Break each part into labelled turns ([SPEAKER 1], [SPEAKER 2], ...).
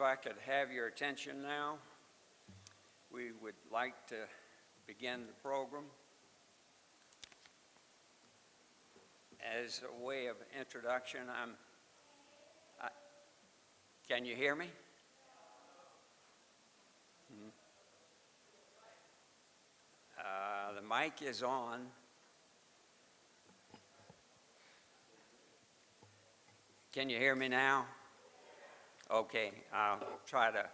[SPEAKER 1] I could have your attention now, we would like to begin the program. As a way of introduction, can you hear me? The mic is on. Can you hear me now? Okay, I'll try to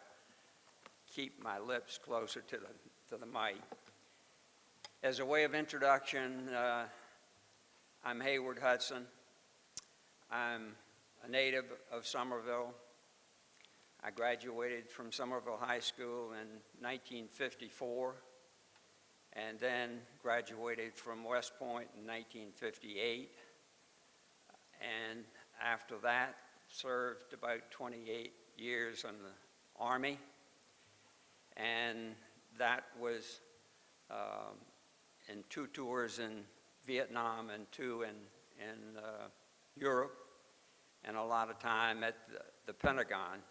[SPEAKER 1] keep my lips closer to the mic. As a way of introduction, I'm Hayward Hudson. I'm a native of Summerville. I graduated from Summerville High School in 1954 and then graduated from West Point in 1958. And after that, served about 28 years in the Army. And that was in 2 tours in Vietnam and 2 in Europe, and a lot of time at the Pentagon.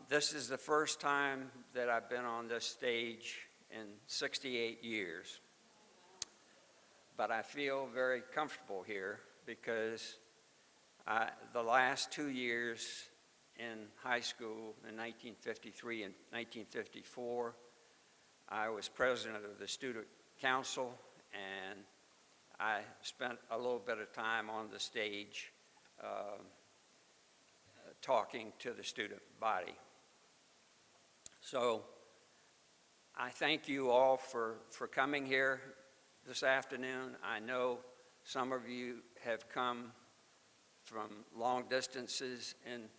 [SPEAKER 1] This is the first time that I've been on this stage in 68 years. But I feel very comfortable here because the last 2 years in high school in 1953 and 1954, I was president of the student council, and I spent a little bit of time on the stage talking to the student body. So I thank you all for coming here this afternoon. I know some of you have come from long distances in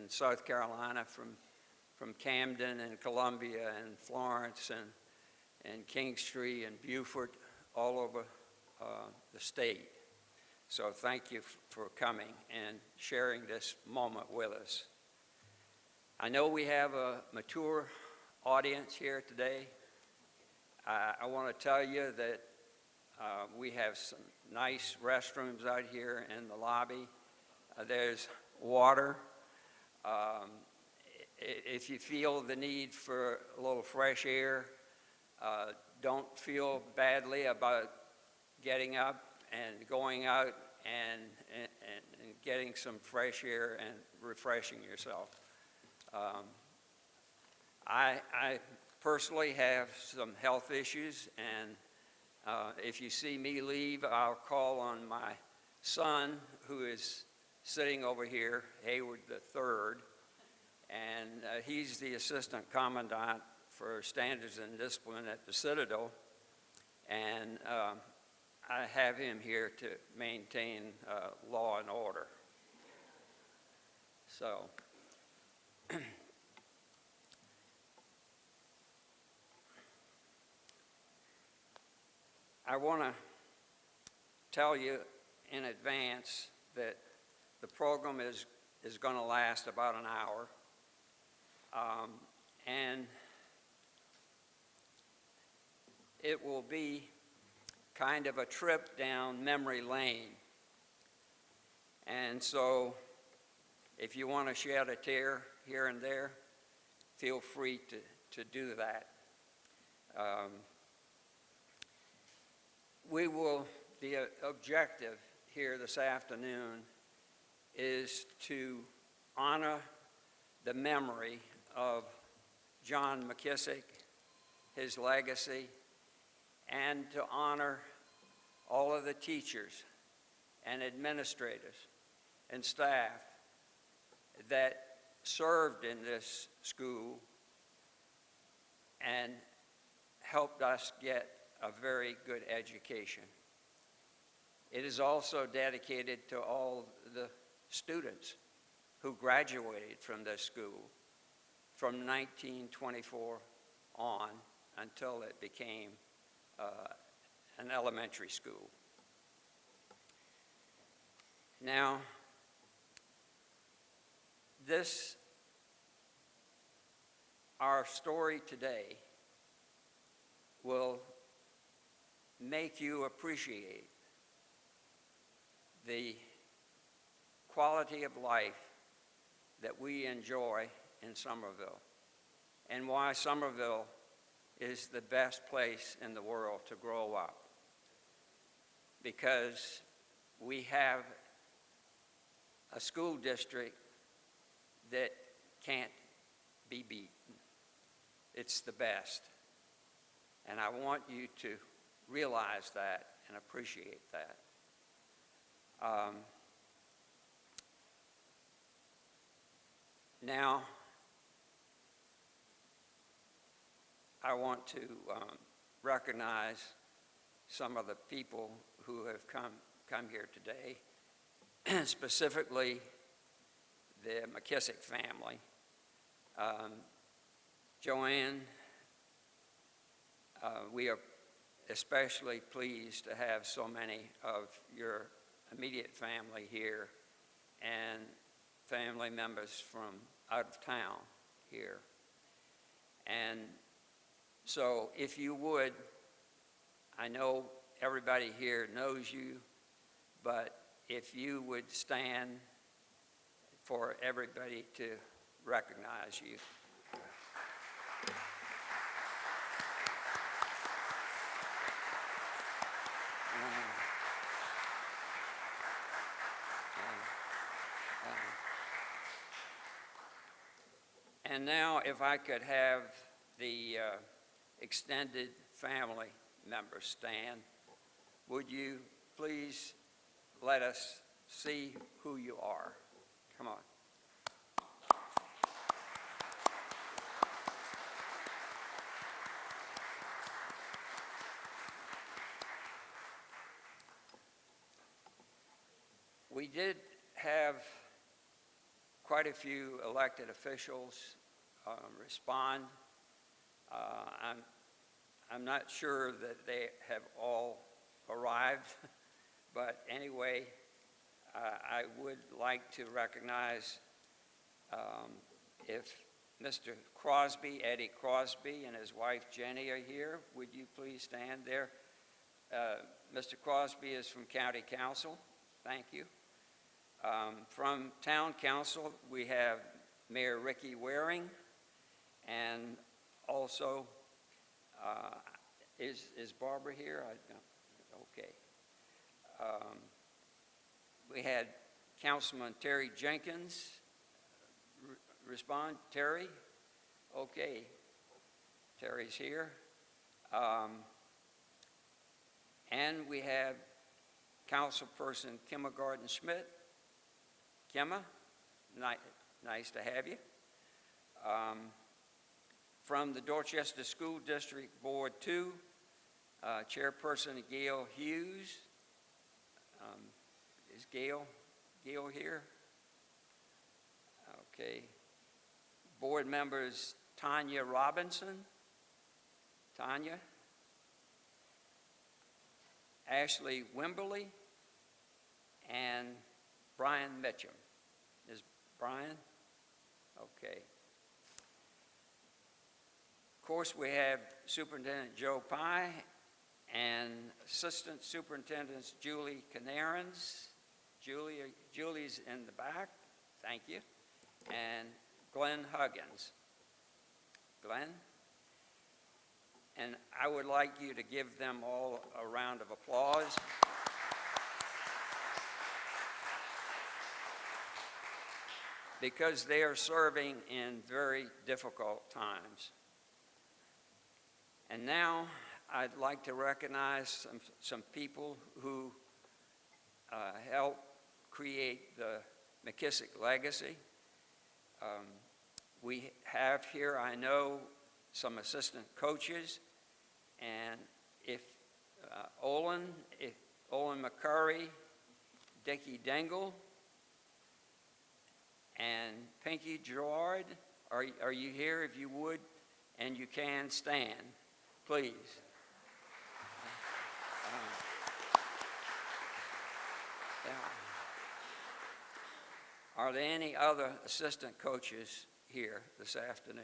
[SPEAKER 1] South Carolina, from Camden and Columbia and Florence and Kingstree and Beaufort, all over the state. So thank you for coming and sharing this moment with us. I know we have a mature audience here today. I want to tell you that we have some nice restrooms out here in the lobby. There's water. If you feel the need for a little fresh air, don't feel badly about getting up and going out and getting some fresh air and refreshing yourself. I personally have some health issues, and if you see me leave, I'll call on my son, who is sitting over here, Hayward III, and he's the assistant commandant for standards and discipline at the Citadel, and I have him here to maintain law and order. So I want to tell you in advance that the program is going to last about an hour, and it will be kind of a trip down memory lane. And so if you want to shed a tear here and there, feel free to do that. The objective here this afternoon is to honor the memory of John McKissick, his legacy, and to honor all of the teachers and administrators and staff that served in this school and helped us get a very good education. It is also dedicated to all the students who graduated from this school from 1924 on until it became an elementary school. Now, our story today will make you appreciate the quality of life that we enjoy in Summerville, and why Summerville is the best place in the world to grow up. Because we have a school district that can't be beaten. It's the best. And I want you to realize that and appreciate that. Now, I want to recognize some of the people who have come here today, specifically the McKissick family. Joanne, we are especially pleased to have so many of your immediate family here and family members from out of town here. And so if you would, I know everybody here knows you, but if you would stand for everybody to recognize you. And now, if I could have the extended family members stand, would you please let us see who you are? Come on. We did have quite a few elected officials respond. I'm not sure that they have all arrived, but anyway, I would like to recognize if Mr. Crosby, Eddie Crosby, and his wife Jenny are here. Would you please stand there? Mr. Crosby is from County Council. Thank you. From Town Council, we have Mayor Ricky Waring, and also, is Barbara here? Okay. We had Councilman Terry Jenkins respond. Terry? Okay. Terry's here. And we have Councilperson Kimma Garden-Schmidt. Kimma, nice to have you. From the Dorchester School District Board 2, Chairperson Gail Hughes. Is Gail here? Okay. Board members Tanya Robinson. Tanya. Ashley Wimberly and Brian Mitchum. Is Brian? Okay. Of course, we have Superintendent Joe Pye and Assistant Superintendents Julie Canarins. Julie's in the back. Thank you. And Glenn Huggins. Glenn? And I would like you to give them all a round of applause. Because they are serving in very difficult times. And now I'd like to recognize some people who helped create the McKissick legacy. We have here, I know, some assistant coaches, and if Olin McCurry, Dickie Dingle, and Pinky Gerard, are you here? If you would, and you can stand, please. Yeah. Are there any other assistant coaches here this afternoon?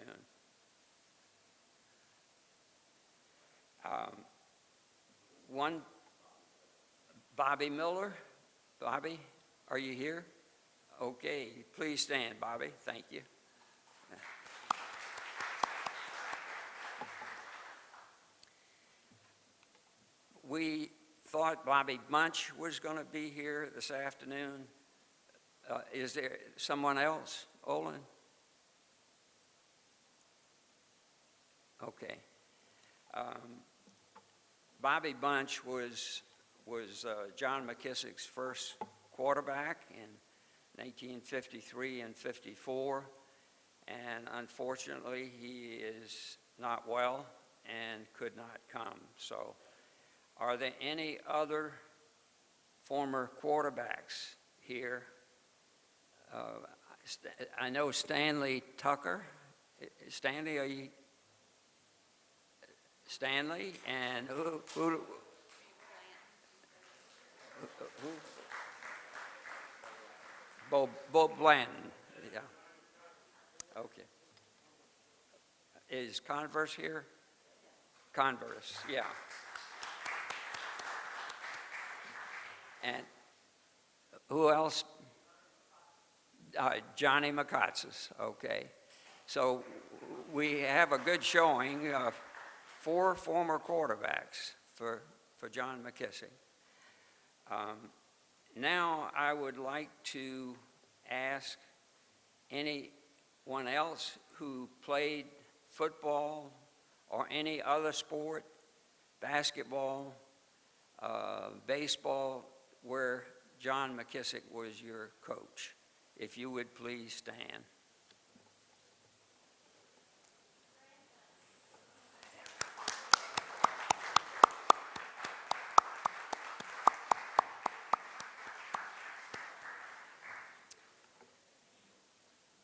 [SPEAKER 1] One, Bobby Miller. Bobby, are you here? Okay, please stand, Bobby. Thank you. We thought Bobby Bunch was going to be here this afternoon. Is there someone else? Olin? Okay. Bobby Bunch was John McKissick's first quarterback in 1953 and 54, and unfortunately he is not well and could not come. So are there any other former quarterbacks here? I know Stanley Tucker. Stanley, are you? Stanley, and who Bo Blanton, yeah. Okay. Is Converse here? Converse, yeah. And who else? Johnny McKissick, okay. So we have a good showing of 4 former quarterbacks for John McKissick. Now I would like to ask anyone else who played football or any other sport, basketball, baseball, where John McKissick was your coach. If you would please stand.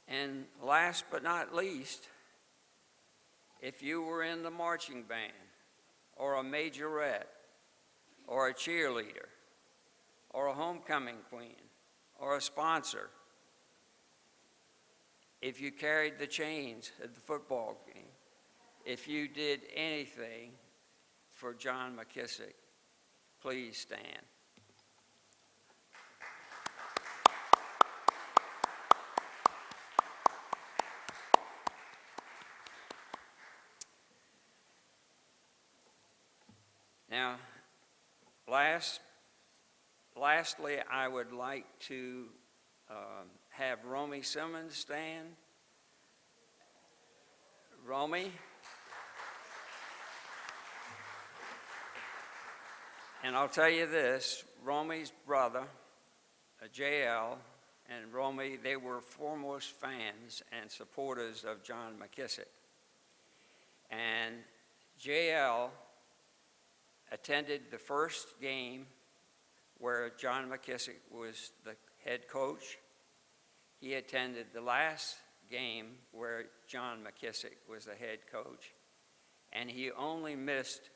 [SPEAKER 1] And last but not least, if you were in the marching band, or a majorette, or a cheerleader, or a homecoming queen, or a sponsor, if you carried the chains at the football game, if you did anything for John McKissick, please stand. Now, lastly, I would like to have Romy Simmons stand. Romy. And I'll tell you this, Romy's brother, JL, and Romy, they were foremost fans and supporters of John McKissick. And JL attended the first game where John McKissick was the head coach. He attended the last game where John McKissick was the head coach. And he only missed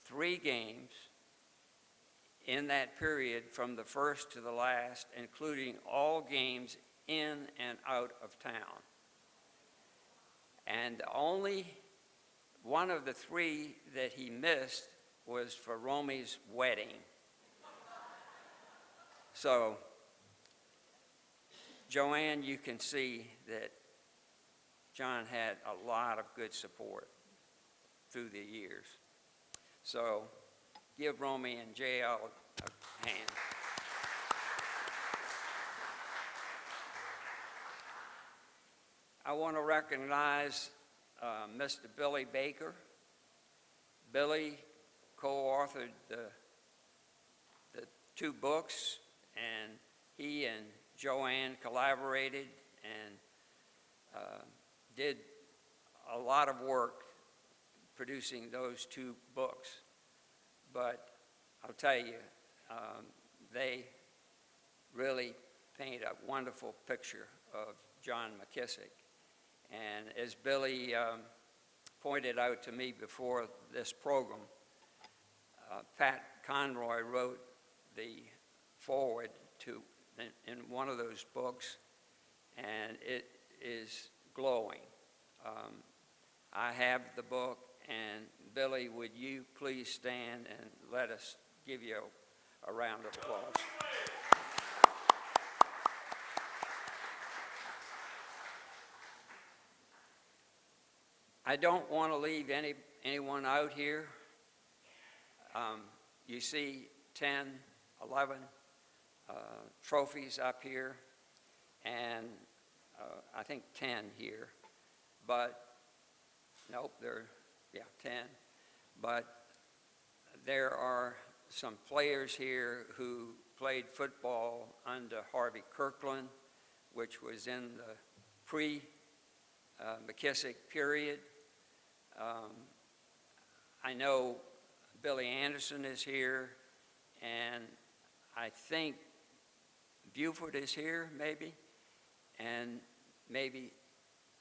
[SPEAKER 1] 3 games in that period from the first to the last, including all games in and out of town. And only one of the 3 that he missed was for Romy's wedding. So, Joanne, you can see that John had a lot of good support through the years. So, give Romy and JL a hand. I want to recognize Mr. Billy Baker. Billy co-authored the 2 books, and he and Joanne collaborated and did a lot of work producing those 2 books. But I'll tell you, they really paint a wonderful picture of John McKissick. And as Billy pointed out to me before this program, Pat Conroy wrote the foreword to in one of those books, and it is glowing. I have the book, and Billy, would you please stand and let us give you a round of applause. I don't want to leave anyone out here. You see 10, 11 trophies up here, and I think 10 here, but nope, yeah, 10. But there are some players here who played football under Harvey Kirkland, which was in the pre-McKissick period. I know Billy Anderson is here, and I think Buford is here, maybe, and maybe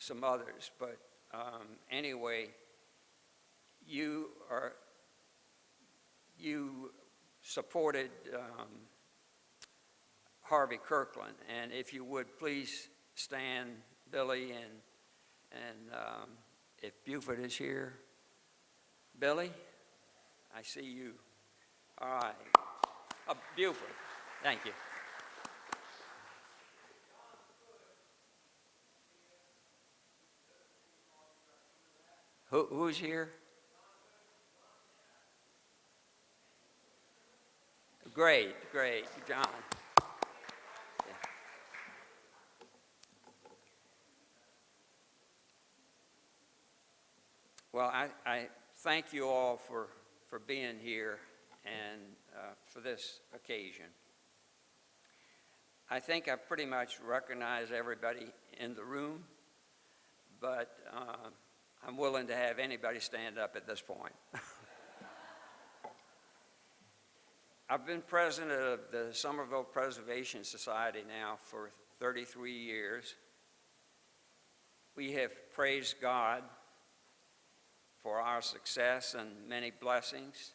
[SPEAKER 1] some others. But anyway, you supported Harvey Kirkland, and if you would please stand, Billy, and if Buford is here. Billy, I see you. All right. Buford, thank you. Who's here? Great, John. Yeah. Well, I thank you all for being here and for this occasion. I think I pretty much recognize everybody in the room, but I'm willing to have anybody stand up at this point. I've been president of the Summerville Preservation Society now for 33 years. We have praised God for our success and many blessings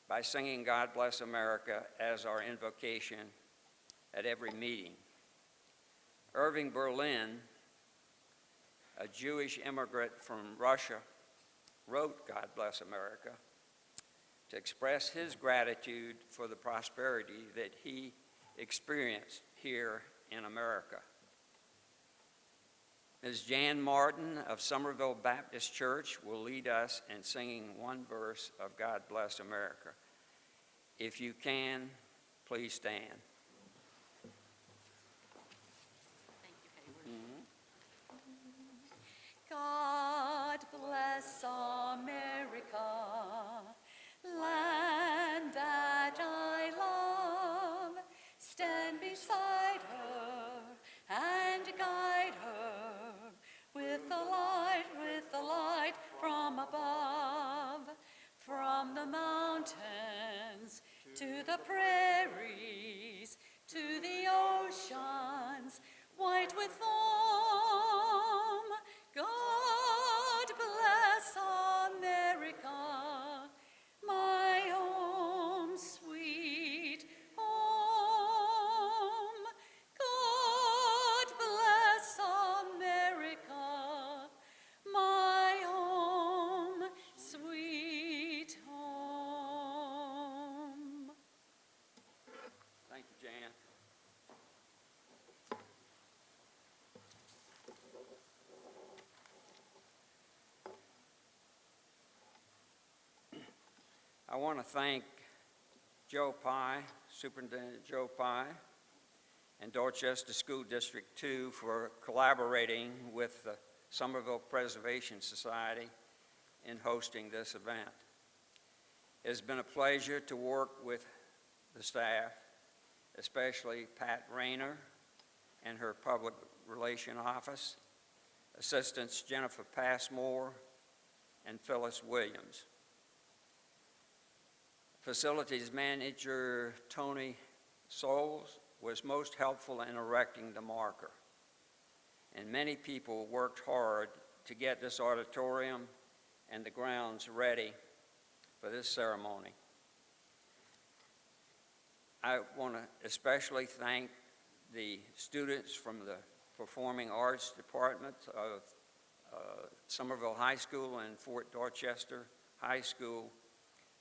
[SPEAKER 1] by singing God Bless America as our invocation at every meeting. Irving Berlin, a Jewish immigrant from Russia, wrote God Bless America to express his gratitude for the prosperity that he experienced here in America. Ms. Jan Martin of Summerville Baptist Church will lead us in singing one verse of God Bless America. If you can, please stand.
[SPEAKER 2] Thank you, Hayward. God bless America, land that I love. Stand beside her and guide her with the light from above. From the mountains to the prairies, to the oceans white with foam. God bless America, my home, sweet home. God bless America, my home, sweet home.
[SPEAKER 1] Thank you, Jan. I want to thank Joe Pye, Superintendent Joe Pye, and Dorchester School District 2 for collaborating with the Summerville Preservation Society in hosting this event. It has been a pleasure to work with the staff, especially Pat Rayner and her Public Relation Office, Assistants Jennifer Passmore and Phyllis Williams. Facilities Manager Tony Souls was most helpful in erecting the marker, and many people worked hard to get this auditorium and the grounds ready for this ceremony. I want to especially thank the students from the Performing Arts Department of Summerville High School and Fort Dorchester High School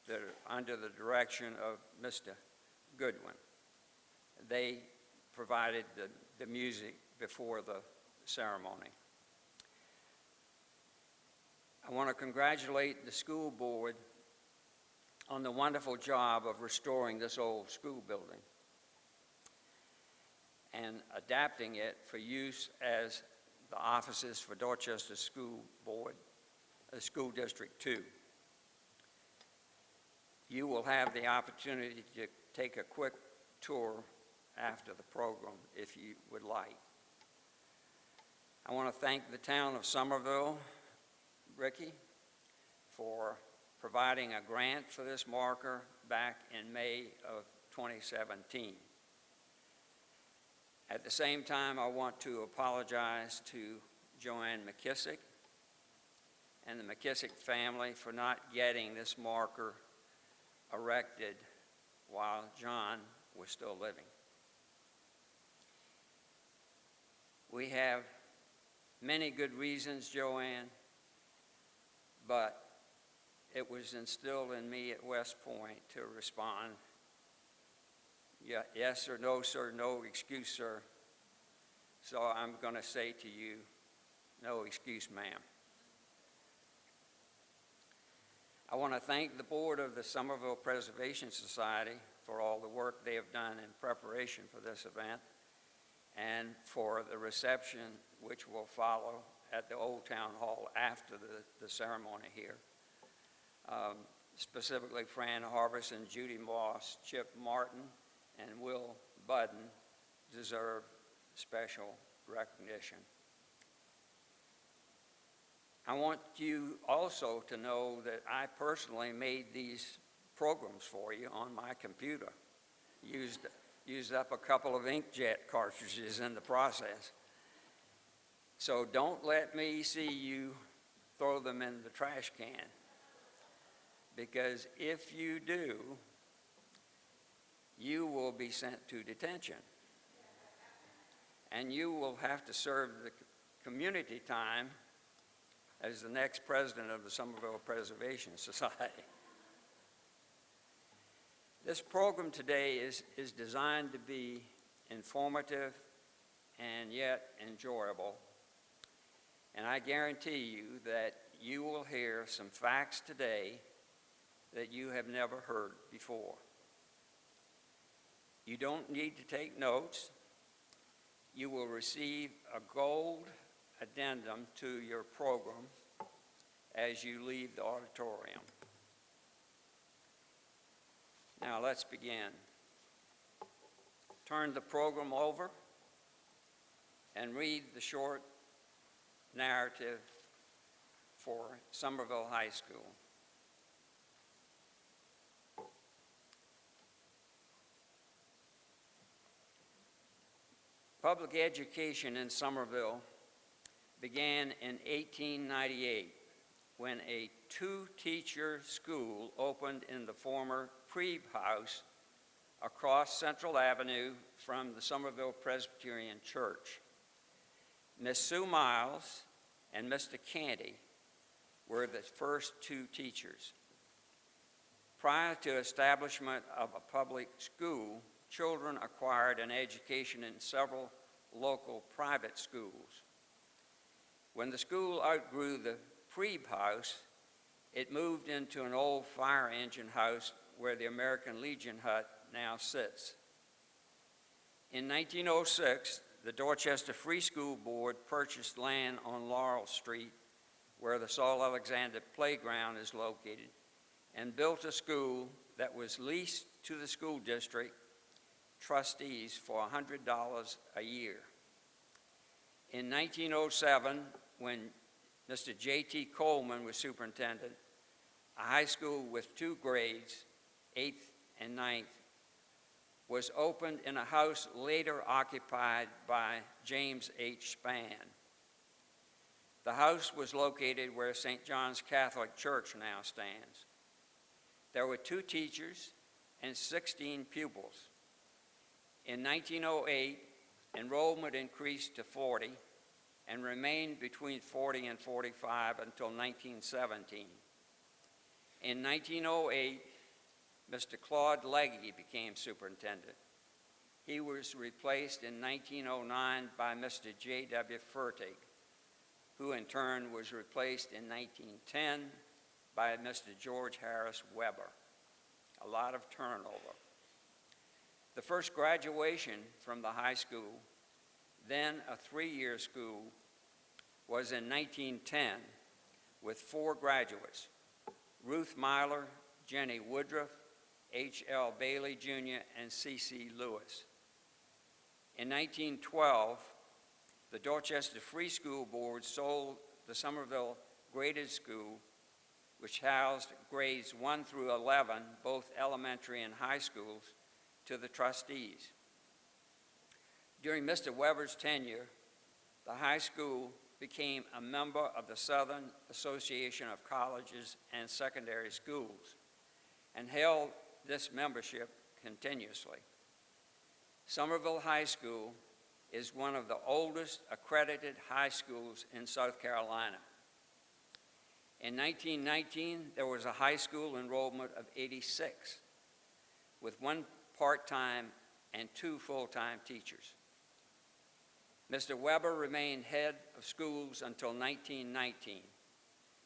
[SPEAKER 1] that are under the direction of Mr. Goodwin. They provided the music before the ceremony. I want to congratulate the school board on the wonderful job of restoring this old school building and adapting it for use as the offices for Dorchester School District Two. You will have the opportunity to take a quick tour after the program if you would like. I want to thank the town of Summerville, Ricky, for providing a grant for this marker back in May of 2017. At the same time, I want to apologize to Joanne McKissick and the McKissick family for not getting this marker erected while John was still living. We have many good reasons, Joanne, but it was instilled in me at West Point to respond, yes or no, sir, no excuse, sir. So I'm going to say to you, no excuse, ma'am. I want to thank the board of the Summerville Preservation Society for all the work they have done in preparation for this event and for the reception which will follow at the Old Town Hall after the ceremony here. Specifically, Fran Harbison, Judy Moss, Chip Martin, and Will Budden deserve special recognition. I want you also to know that I personally made these programs for you on my computer. Used up a couple of inkjet cartridges in the process. So don't let me see you throw them in the trash can, because if you do, you will be sent to detention. And you will have to serve the community time as the next president of the Summerville Preservation Society. This program today is designed to be informative and yet enjoyable. And I guarantee you that you will hear some facts today that you have never heard before. You don't need to take notes. You will receive a gold addendum to your program as you leave the auditorium. Now let's begin. Turn the program over and read the short narrative for Summerville High School. Public education in Summerville began in 1898 when a two-teacher school opened in the former Priebe House across Central Avenue from the Summerville Presbyterian Church. Miss Sue Miles and Mr. Canty were the first two teachers. Prior to establishment of a public school, children acquired an education in several local private schools. When the school outgrew the Priebe House, it moved into an old fire engine house where the American Legion hut now sits. In 1906, the Dorchester Free School Board purchased land on Laurel Street, where the Saul Alexander Playground is located, and built a school that was leased to the school district trustees for $100 a year. In 1907, when Mr. J.T. Coleman was superintendent, a high school with two grades, 8th and 9th, was opened in a house later occupied by James H. Spann. The house was located where St. John's Catholic Church now stands. There were 2 teachers and 16 pupils. In 1908, enrollment increased to 40 and remained between 40 and 45 until 1917. In 1908, Mr. Claude Legge became superintendent. He was replaced in 1909 by Mr. J.W. Fertig. who in turn was replaced in 1910 by Mr. George Harris Weber. A lot of turnover. The first graduation from the high school, then a three-year school, was in 1910 with 4 graduates: Ruth Myler, Jenny Woodruff, H.L. Bailey Jr., and C.C. Lewis. In 1912, the Dorchester Free School Board sold the Summerville Graded School, which housed grades 1 through 11, both elementary and high schools, to the trustees. During Mr. Weber's tenure, the high school became a member of the Southern Association of Colleges and Secondary Schools and held this membership continuously. Summerville High School is one of the oldest accredited high schools in South Carolina. In 1919, there was a high school enrollment of 86, with 1 part-time and 2 full-time teachers. Mr. Weber remained head of schools until 1919,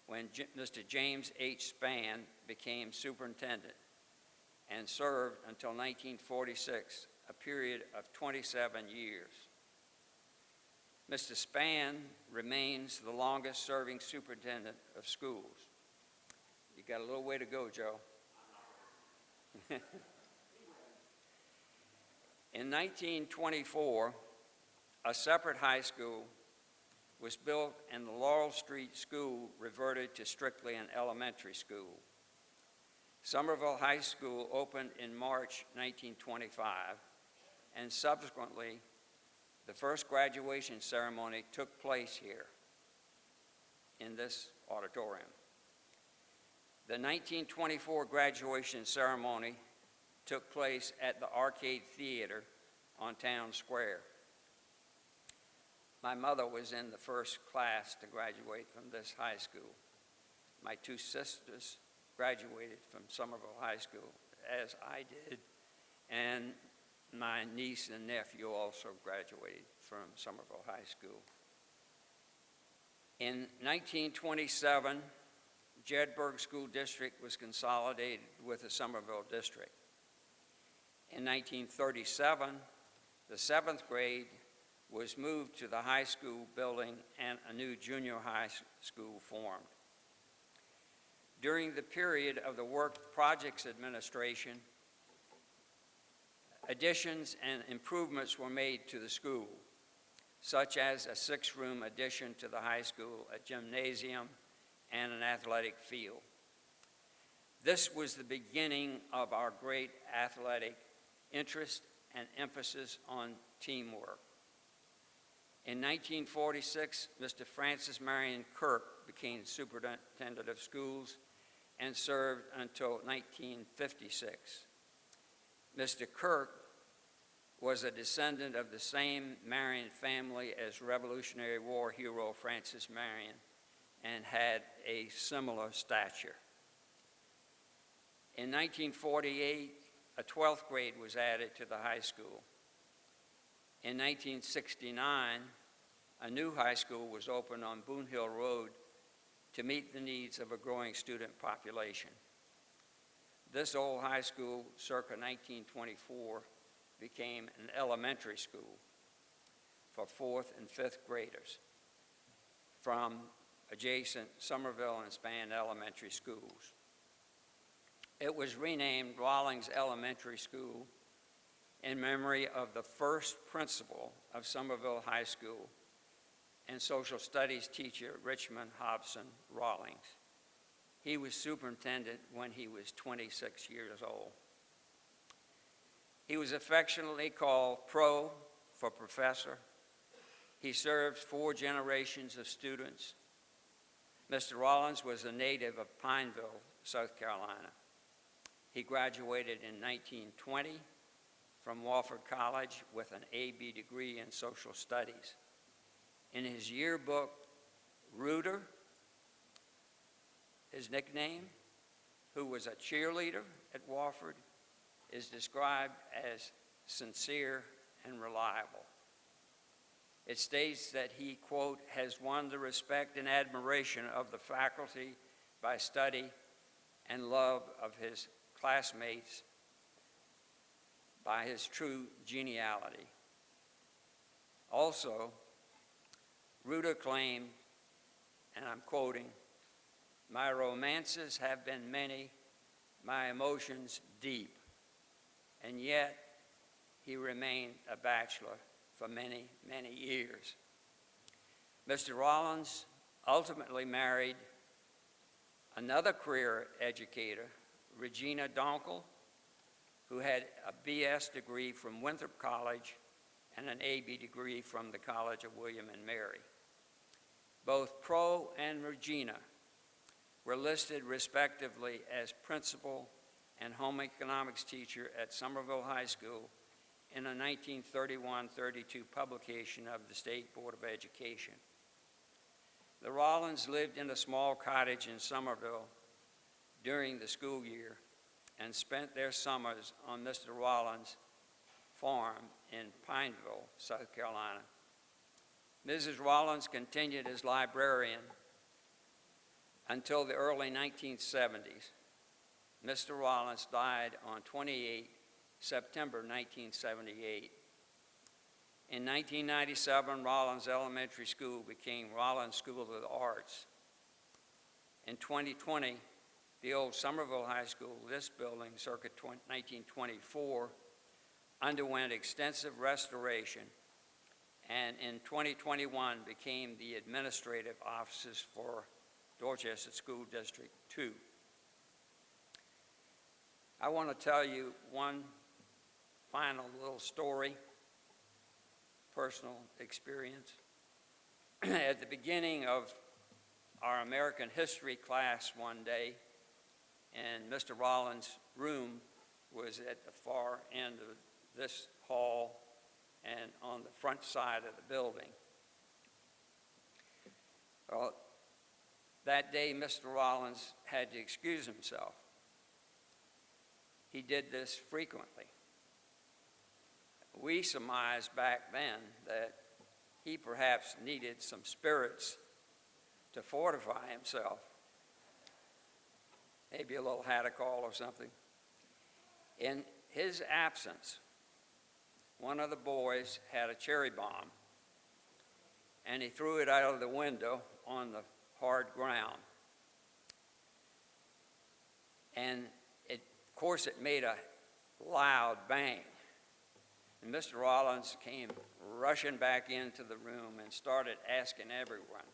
[SPEAKER 1] when Mr. James H. Spann became superintendent and served until 1946, a period of 27 years. Mr. Spann remains the longest-serving superintendent of schools. You got a little way to go, Joe. In 1924, a separate high school was built and the Laurel Street School reverted to strictly an elementary school. Summerville High School opened in March 1925, and subsequently, the first graduation ceremony took place here in this auditorium. The 1924 graduation ceremony took place at the Arcade Theater on Town Square. My mother was in the first class to graduate from this high school. My 2 sisters graduated from Summerville High School, as I did, and my niece and nephew also graduated from Summerville High School. In 1927, Jedburgh School District was consolidated with the Summerville District. In 1937, the 7th grade was moved to the high school building and a new junior high school formed. During the period of the Work Projects Administration, additions and improvements were made to the school, such as a 6-room addition to the high school, a gymnasium, and an athletic field. This was the beginning of our great athletic interest and emphasis on teamwork. In 1946, Mr. Francis Marion Kirk became superintendent of schools and served until 1956. Mr. Kirk was a descendant of the same Marion family as Revolutionary War hero Francis Marion and had a similar stature. In 1948, a 12th grade was added to the high school. In 1969, a new high school was opened on Boone Hill Road to meet the needs of a growing student population. This old high school, circa 1924, became an elementary school for 4th and 5th graders from adjacent Summerville and Spann elementary schools. It was renamed Rawlings Elementary School in memory of the first principal of Summerville High School and social studies teacher Richmond Hobson Rawlings. He was superintendent when he was 26 years old. He was affectionately called Pro for professor. He served 4 generations of students. Mr. Rawlings was a native of Pineville, South Carolina. He graduated in 1920 from Wofford College with an A.B. degree in social studies. In his yearbook, Rooter, his nickname, who was a cheerleader at Wofford, is described as sincere and reliable. It states that he, quote, has won the respect and admiration of the faculty by study and love of his classmates by his true geniality. Also, Ruta claimed, and I'm quoting, "My romances have been many, my emotions deep, and yet he remained a bachelor for many, many years." Mr. Rollins ultimately married another career educator, Regina Donkel, who had a BS degree from Winthrop College and an AB degree from the College of William and Mary. Both Pro and Regina were listed respectively as principal and home economics teacher at Summerville High School in a 1931-32 publication of the State Board of Education. The Rollins lived in a small cottage in Summerville during the school year and spent their summers on Mr. Rollins' farm in Pineville, South Carolina. Mrs. Rollins continued as librarian until the early 1970s. Mr. Rollins died on 28 September 1978. In 1997, Rollins Elementary School became Rollins School of the Arts. In 2020, the old Summerville High School, this building, circa 1924, underwent extensive restoration, and in 2021 became the administrative offices for Dorchester School District Two. I want to tell you one final little story, personal experience. At the beginning of our American history class one day, and Mr. Rollins' room was at the far end of this hall and on the front side of the building. Well, that day, Mr. Rollins had to excuse himself. He did this frequently. We surmised back then that he perhaps needed some spirits to fortify himself. Maybe a little Hadacol or something. In his absence, one of the boys had a cherry bomb, and he threw it out of the window on the hard ground. And of course, it made a loud bang. And Mr. Rollins came rushing back into the room and started asking everyone,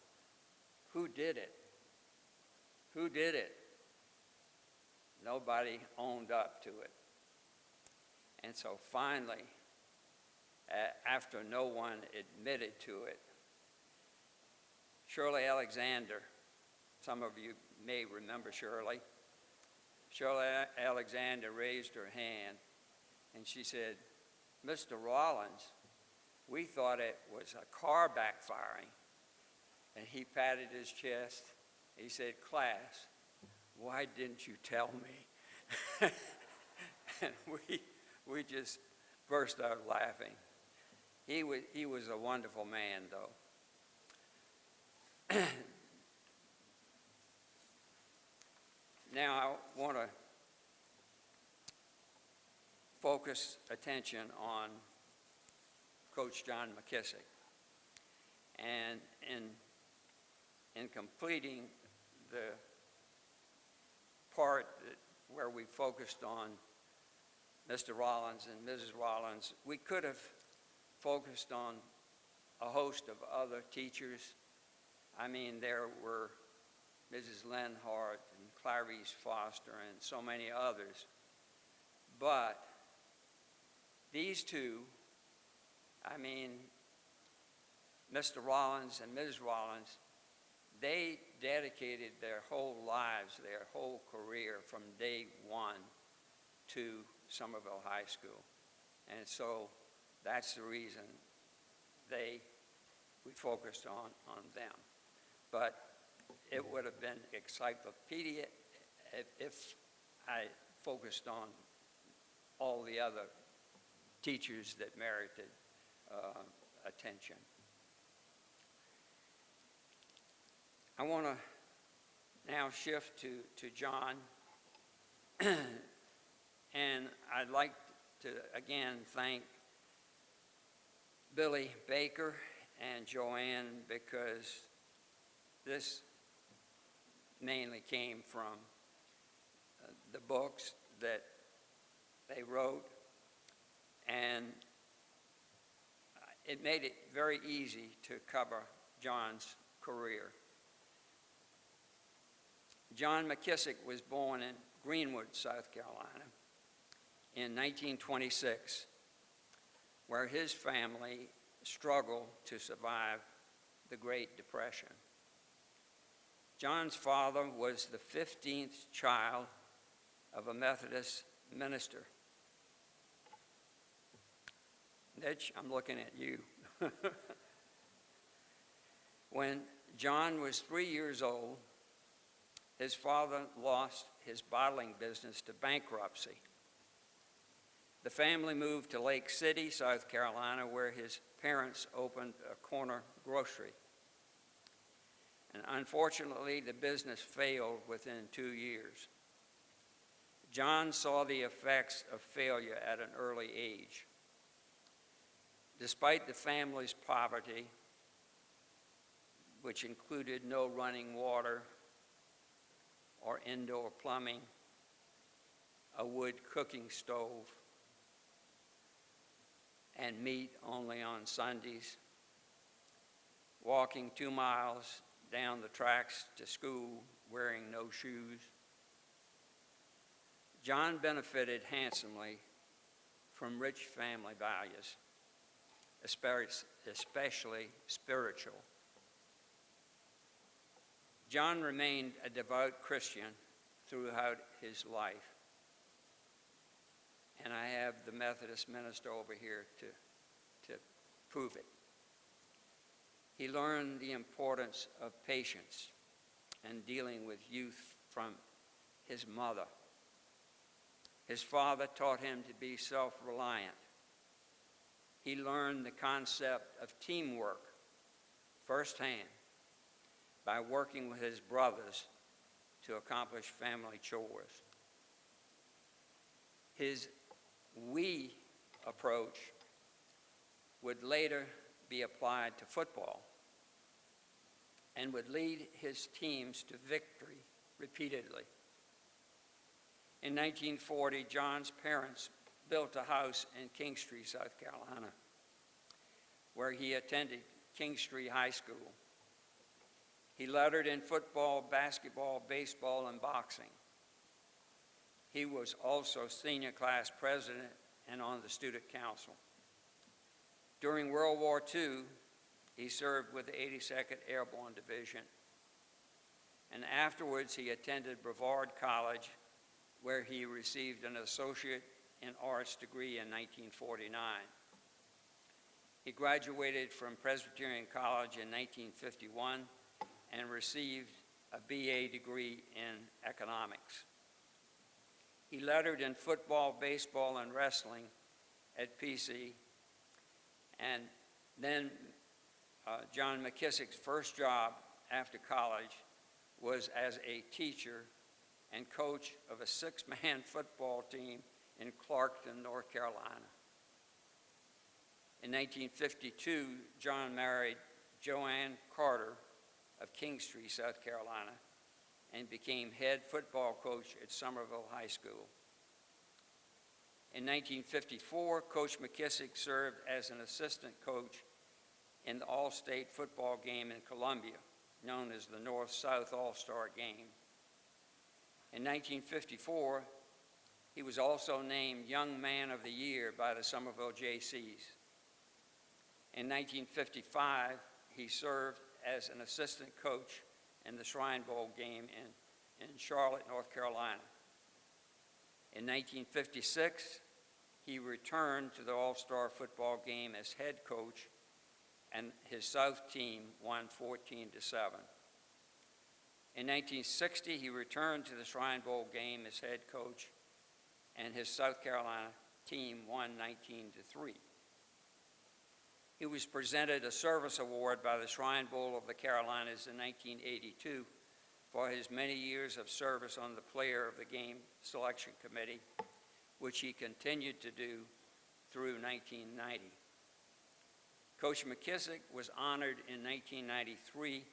[SPEAKER 1] "Who did it? Who did it?" Nobody owned up to it. And so finally, after no one admitted to it, Shirley Alexander, some of you may remember Shirley. Shirley Alexander raised her hand and she said, "Mr. Rollins, we thought it was a car backfiring." And he patted his chest. He said, "Class, why didn't you tell me?" And we just burst out laughing. He was a wonderful man, though. Now I want to focus attention on Coach John McKissick. And in completing the part where we focused on Mr. Rollins and Mrs. Rollins, we could have focused on a host of other teachers. I mean, there were Mrs. Lenhart and Clarice Foster and so many others. But these two, I mean, Mr. Rollins and Mrs. Rollins, they dedicated their whole lives, their whole career from day one to Summerville High School. And so that's the reason we focused on them. But it would have been encyclopedia if I focused on all the other teachers that merited attention. I want to now shift to John, and I'd like to again thank Billy Baker and Joanne, because this mainly came from the books that they wrote, and it made it very easy to cover John's career. John McKissick was born in Greenwood, South Carolina in 1926, where his family struggled to survive the Great Depression. John's father was the 15th child of a Methodist minister. Mitch, I'm looking at you. When John was 3 years old, his father lost his bottling business to bankruptcy. The family moved to Lake City, South Carolina, where his parents opened a corner grocery. And unfortunately, the business failed within 2 years. John saw the effects of failure at an early age. Despite the family's poverty, which included no running water or indoor plumbing, a wood cooking stove, and meat only on Sundays, walking 2 miles down the tracks to school wearing no shoes, John benefited handsomely from rich family values, especially spiritual. John remained a devout Christian throughout his life. And I have the Methodist minister over here to prove it. He learned the importance of patience and dealing with youth from his mother. His father taught him to be self-reliant. He learned the concept of teamwork firsthand by working with his brothers to accomplish family chores. His we approach would later be applied to football and would lead his teams to victory repeatedly. In 1940, John's parents built a house in Kingstree, South Carolina, where he attended Kingstree High School. He lettered in football, basketball, baseball, and boxing. He was also senior class president and on the student council. During World War II, he served with the 82nd Airborne Division. And afterwards, he attended Brevard College, where he received an Associate in Arts degree in 1949. He graduated from Presbyterian College in 1951 and received a BA degree in economics. He lettered in football, baseball, and wrestling at PC. And then John McKissick's first job after college was as a teacher and coach of a 6-man football team in Clarkton, North Carolina. In 1952, John married Joanne Carter of Kingstree, South Carolina, and became head football coach at Summerville High School. In 1954, Coach McKissick served as an assistant coach in the All-State football game in Columbia, known as the North-South All-Star Game. In 1954, he was also named Young Man of the Year by the Summerville JCs. In 1955, he served as an assistant coach in the Shrine Bowl game in Charlotte, North Carolina. In 1956, he returned to the All-Star football game as head coach, and his South team won 14-7. In 1960, he returned to the Shrine Bowl game as head coach, and his South Carolina team won 19-3. He was presented a service award by the Shrine Bowl of the Carolinas in 1982 for his many years of service on the Player of the Game Selection Committee, which he continued to do through 1990. Coach McKissick was honored in 1993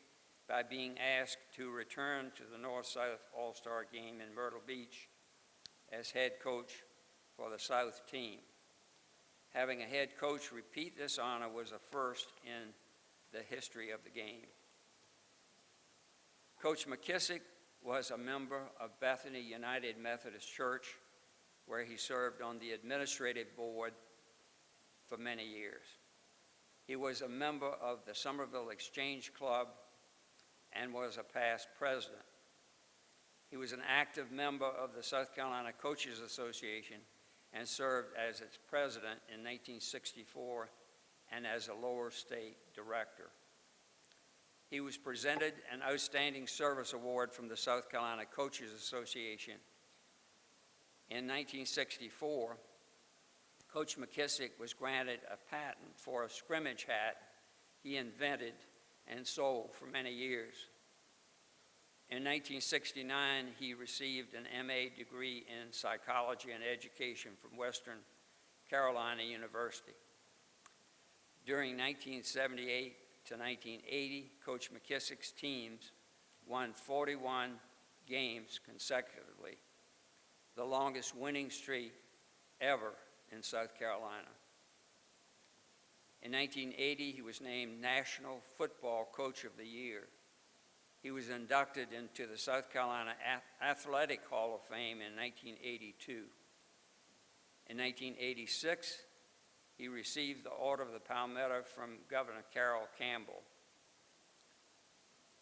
[SPEAKER 1] by being asked to return to the North-South All-Star Game in Myrtle Beach as head coach for the South team. Having a head coach repeat this honor was a first in the history of the game. Coach McKissick was a member of Bethany United Methodist Church, where he served on the administrative board for many years. He was a member of the Summerville Exchange Club and was a past president. He was an active member of the South Carolina Coaches Association and served as its president in 1964 and as a lower state director. He was presented an Outstanding Service Award from the South Carolina Coaches Association. In 1964, Coach McKissick was granted a patent for a scrimmage hat he invented and sold for many years. In 1969, he received an MA degree in psychology and education from Western Carolina University. During 1978 to 1980, Coach McKissick's teams won 41 games consecutively, the longest winning streak ever in South Carolina. In 1980, he was named National Football Coach of the Year. He was inducted into the South Carolina Athletic Hall of Fame in 1982. In 1986, he received the Order of the Palmetto from Governor Carroll Campbell.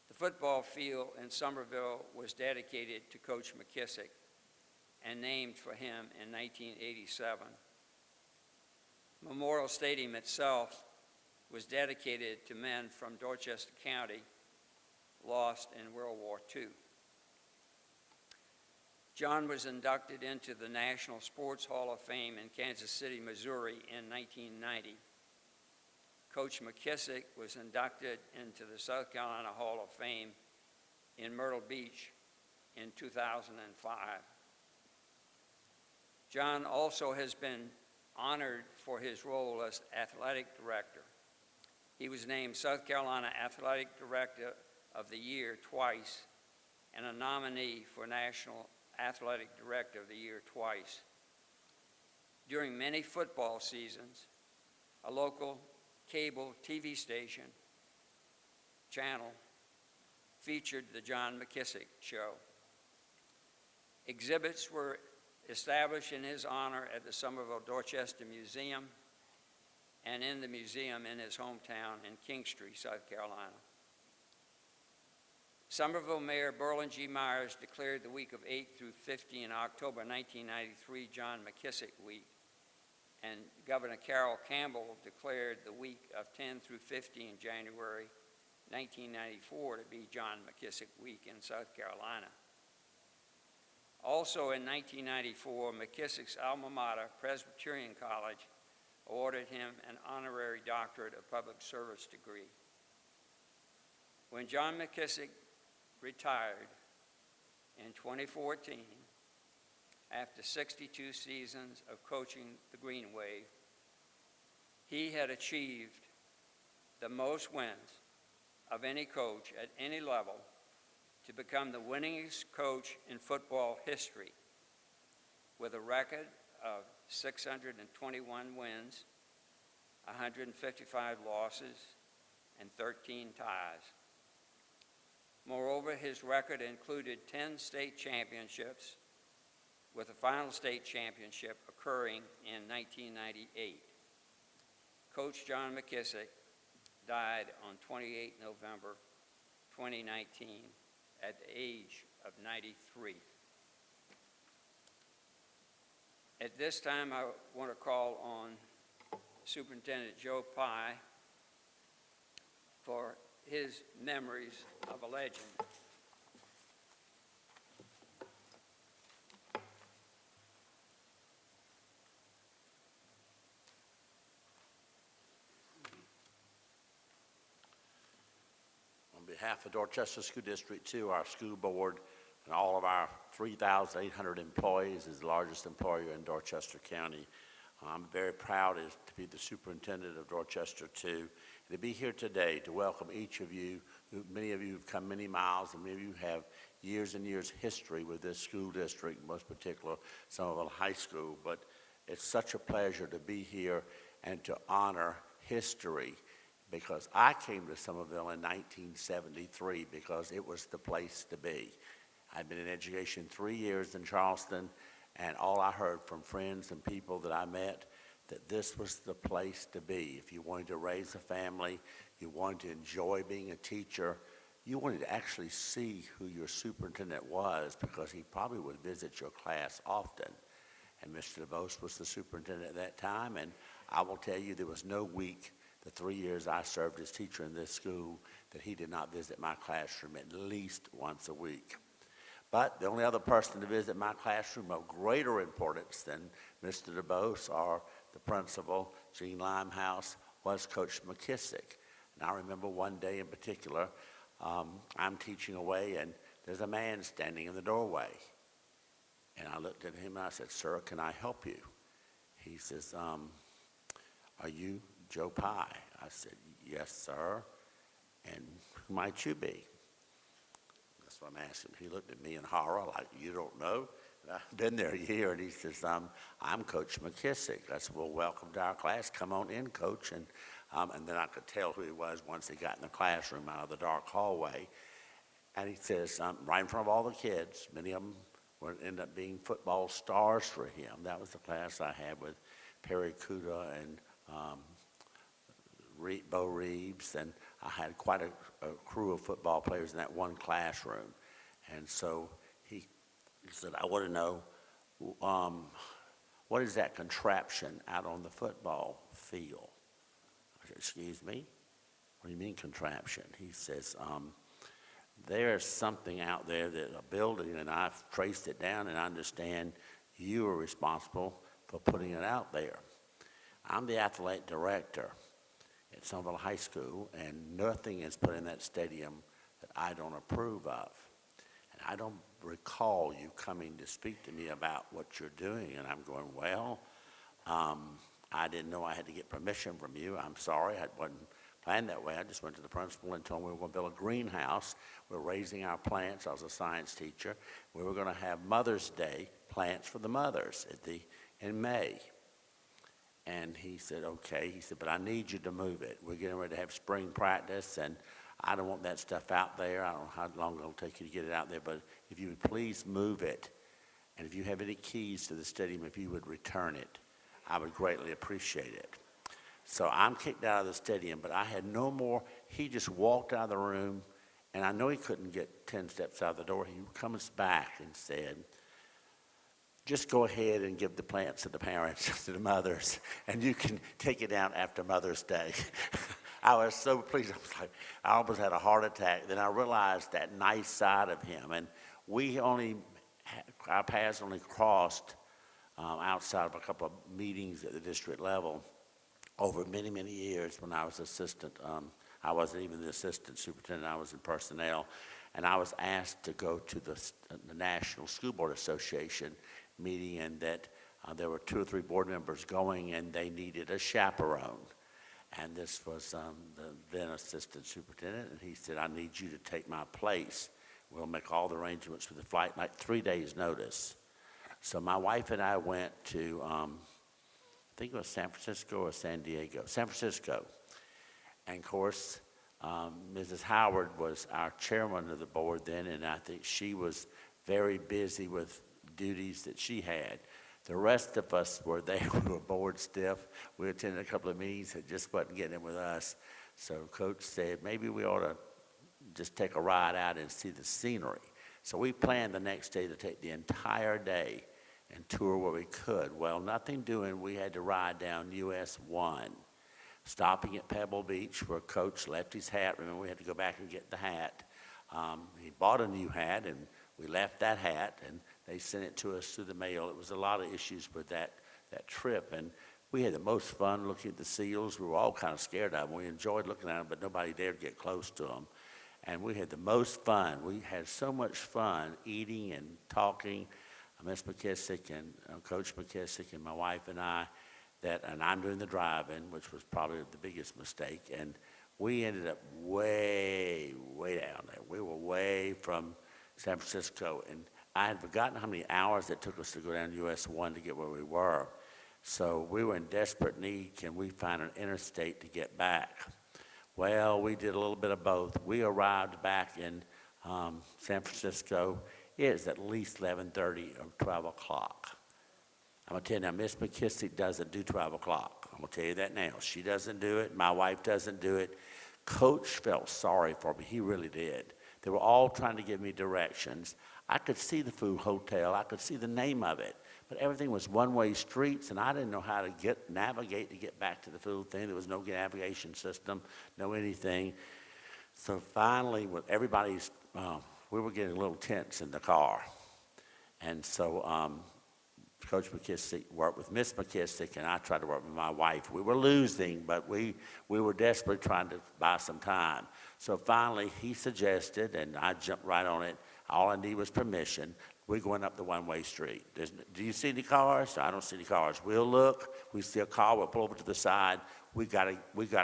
[SPEAKER 1] The football field in Summerville was dedicated to Coach McKissick and named for him in 1987. Memorial Stadium itself was dedicated to men from Dorchester County lost in World War II. John was inducted into the National Sports Hall of Fame in Kansas City, Missouri in 1990. Coach McKissick was inducted into the South Carolina Hall of Fame in Myrtle Beach in 2005. John also has been honored for his role as athletic director. He was named South Carolina Athletic Director of the Year twice and a nominee for National Athletic Director of the Year twice. During many football seasons, a local cable TV station channel featured the John McKissick Show. Exhibits were established in his honor at the Summerville Dorchester Museum and in the museum in his hometown in Kingstree, South Carolina. Summerville Mayor Berlin G. Myers declared the week of 8 through 15 in October 1993 John McKissick Week, and Governor Carroll Campbell declared the week of 10 through 15 January 1994 to be John McKissick Week in South Carolina. Also in 1994, McKissick's alma mater, Presbyterian College, awarded him an honorary doctorate of public service degree. When John McKissick retired in 2014, after 62 seasons of coaching the Green Wave, he had achieved the most wins of any coach at any level to become the winningest coach in football history, with a record of 621 wins, 155 losses, and 13 ties. Moreover, his record included 10 state championships, with the final state championship occurring in 1998. Coach John McKissick died on 28 November 2019 at the age of 93. At this time, I want to call on Superintendent Joe Pye for his memories of a legend.
[SPEAKER 3] behalf of Dorchester School District Two, our school board, and all of our 3,800 employees, is the largest employer in Dorchester County. I'm very proud to be the superintendent of Dorchester Two, and to be here today to welcome each of you. Many of you have come many miles, and many of you have years and years history with this school district, most particular Summerville High School. But it's such a pleasure to be here and to honor history, because I came to Summerville in 1973 because it was the place to be. I'd been in education 3 years in Charleston, and all I heard from friends and people that I met, that this was the place to be. If you wanted to raise a family, you wanted to enjoy being a teacher, you wanted to actually see who your superintendent was, because he probably would visit your class often. And Mr. DeVos was the superintendent at that time, and I will tell you there was no week, the 3 years I served as teacher in this school, that he did not visit my classroom at least once a week. But the only other person to visit my classroom of greater importance than Mr. DeVos or the principal, Gene Limehouse, was Coach McKissick. And I remember one day in particular, I'm teaching away, and there's a man standing in the doorway. And I looked at him and I said, "Sir, can I help you?" He says, "Are you Joe Pye?" I said, "Yes, sir." "And who might you be?" That's what I'm asking. He looked at me in horror, like, "You don't know?" And I've been there a year, and he says, "I'm Coach McKissick." I said, "Well, welcome to our class. Come on in, Coach." And then I could tell who he was once he got in the classroom out of the dark hallway. And he says, right in front of all the kids, many of them would end up being football stars for him. That was the class I had with Perry Kuda and Bo Reeves, and I had quite a crew of football players in that one classroom. And so he said, "I want to know, what is that contraption out on the football field?" I said, "Excuse me? What do you mean contraption?" He says, "There's something out there, that a building, and I've traced it down, and I understand you are responsible for putting it out there. I'm the athletic director at Summerville High School, and nothing is put in that stadium that I don't approve of. And I don't recall you coming to speak to me about what you're doing." And I'm going, "Well, I didn't know I had to get permission from you. I'm sorry, I wasn't planned that way. I just went to the principal and told him we were going to build a greenhouse. We're raising our plants." I was a science teacher. "We were going to have Mother's Day plants for the mothers in May." And he said, "Okay." He said, "But I need you to move it. We're getting ready to have spring practice, and I don't want that stuff out there. I don't know how long it'll take you to get it out there, but if you would please move it, and if you have any keys to the stadium, if you would return it, I would greatly appreciate it." So I'm kicked out of the stadium, but I had no more. He just walked out of the room, and I know he couldn't get 10 steps out of the door. He comes back and said, "Just go ahead and give the plants to the parents, to the mothers, and you can take it down after Mother's Day." I was so pleased. I was like, I almost had a heart attack. Then I realized that nice side of him, and our paths only crossed outside of a couple of meetings at the district level over many, many years when I was assistant. I wasn't even the assistant superintendent. I was in personnel, and I was asked to go to the National School Board Association meeting, and that there were 2 or 3 board members going, and they needed a chaperone. And this was the then assistant superintendent, and he said, "I need you to take my place. We'll make all the arrangements for the flight, like 3 days' notice." So my wife and I went to, I think it was San Francisco or San Diego, San Francisco. And of course, Mrs. Howard was our chairman of the board then, and I think she was very busy with duties that she had. The rest of us were there. We were board stiff. We attended a couple of meetings that just wasn't getting in with us. So Coach said, "Maybe we ought to just take a ride out and see the scenery." So we planned the next day to take the entire day and tour where we could. Well, nothing doing, we had to ride down US 1, stopping at Pebble Beach where Coach left his hat. Remember, we had to go back and get the hat. He bought a new hat, and we left that hat, and they sent it to us through the mail. It was a lot of issues with that trip, and we had the most fun looking at the seals. We were all kind of scared of them. We enjoyed looking at them, but nobody dared get close to them. and we had the most fun. We had so much fun eating and talking, Miss McKissick and Coach McKissick and my wife and I, and I'm doing the driving, which was probably the biggest mistake, and we ended up way, way down there. We were way from San Francisco, and I had forgotten how many hours it took us to go down US 1 to get where we were. So we were in desperate need. Can we find an interstate to get back? Well, we did a little bit of both. We arrived back in San Francisco. It was at least 11:30 or 12 o'clock. I'm going to tell you now, Miss McKissick doesn't do 12 o'clock. I'm going to tell you that now. She doesn't do it. My wife doesn't do it. Coach felt sorry for me. He really did. They were all trying to give me directions. I could see the food hotel. I could see the name of it. But everything was one-way streets, and I didn't know how to navigate to get back to the food thing. There was no navigation system, no anything. So finally, with everybody's, we were getting a little tense in the car. And so Coach McKissick worked with Miss McKissick, and I tried to work with my wife. We were losing, but we were desperately trying to buy some time. So finally, he suggested, and I jumped right on it, all I need was permission. We're going up the one-way street. Do you see any cars? I don't see any cars. We'll look. We see a car. We'll pull over to the side. We gotta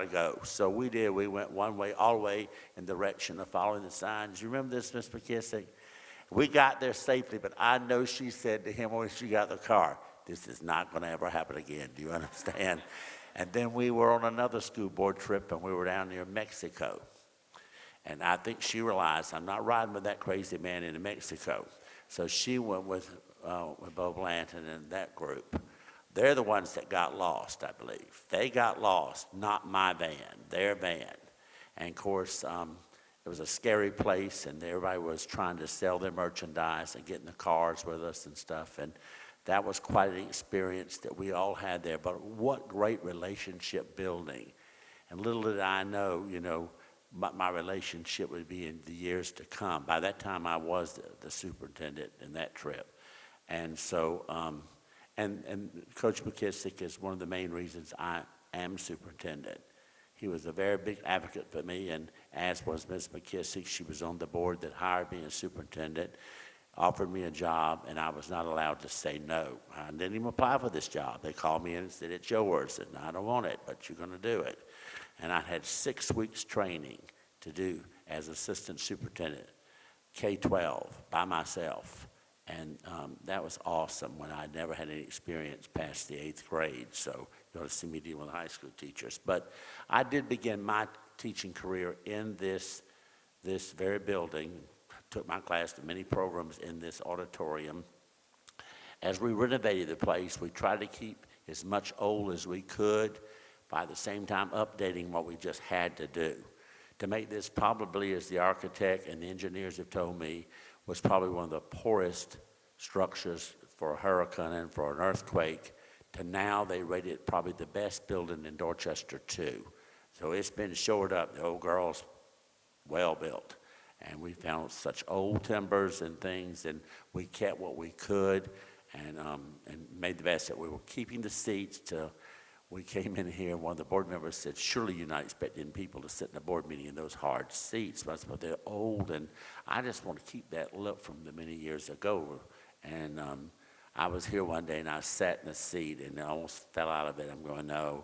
[SPEAKER 3] go. So we did. We went one way, all the way in the direction of following the signs. You remember this, Miss McKissick? We got there safely, but I know she said to him when she got the car, this is not going to ever happen again. Do you understand? And then we were on another school board trip, and we were down near Mexico. And I think she realized I'm not riding with that crazy man into Mexico. So she went with Bo Blanton and that group. They're the ones that got lost, I believe. They got lost, not my van, their van. And of course, it was a scary place, and everybody was trying to sell their merchandise and get in the cars with us and stuff. And that was quite an experience that we all had there. But what great relationship building. And little did I know, you know, my relationship would be in the years to come. By that time, I was the superintendent in that trip. And so, and Coach McKissick is one of the main reasons I am superintendent. He was a very big advocate for me, and as was Ms. McKissick. She was on the board that hired me as superintendent, offered me a job, and I was not allowed to say no. I didn't even apply for this job. They called me in and said, it's yours, and I don't want it, but you're going to do it. And I had 6 weeks training to do as assistant superintendent, K-12, by myself. And that was awesome when I never had any experience past the 8th grade. So you ought to see me deal with high school teachers. But I did begin my teaching career in this very building. Took my class to many programs in this auditorium. As we renovated the place, we tried to keep as much old as we could, by the same time updating what we just had to do. To make this probably, as the architect and the engineers have told me, was probably one of the poorest structures for a hurricane and for an earthquake, to now they rate it probably the best building in Dorchester Two. So it's been shored up. The old girl's well built. And we found such old timbers and things, and we kept what we could, and made the best that we were keeping the seats till we came in here, and one of the board members said, surely you're not expecting people to sit in a board meeting in those hard seats. But they're old, and I just want to keep that look from the many years ago. And I was here one day, and I sat in a seat, and I almost fell out of it. I'm going, no,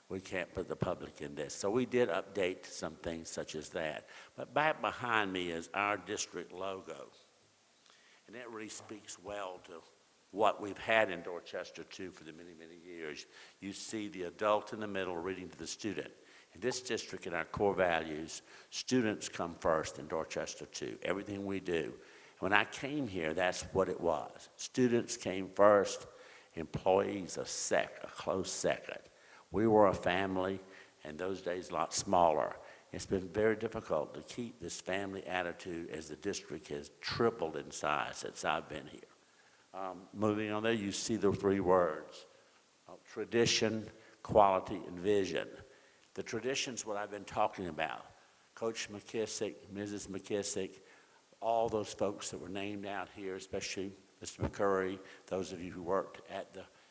[SPEAKER 3] we can't put the public in this. So we did update some things such as that. But back behind me is our district logo. And that really speaks well to what we've had in Dorchester Two for the many, many years. You see the adult in the middle reading to the student. In this district, in our core values, students come first in Dorchester Two, everything we do. When I came here, that's what it was. Students came first, employees a close second. We were a family, and those days a lot smaller. It's been very difficult to keep this family attitude as the district has tripled in size since I've been here. Moving on there, you see the 3 words, tradition, quality, and vision. The tradition's what I've been talking about. Coach McKissick, Mrs. McKissick, all those folks that were named out here, especially Mr. McCurry, those of you who worked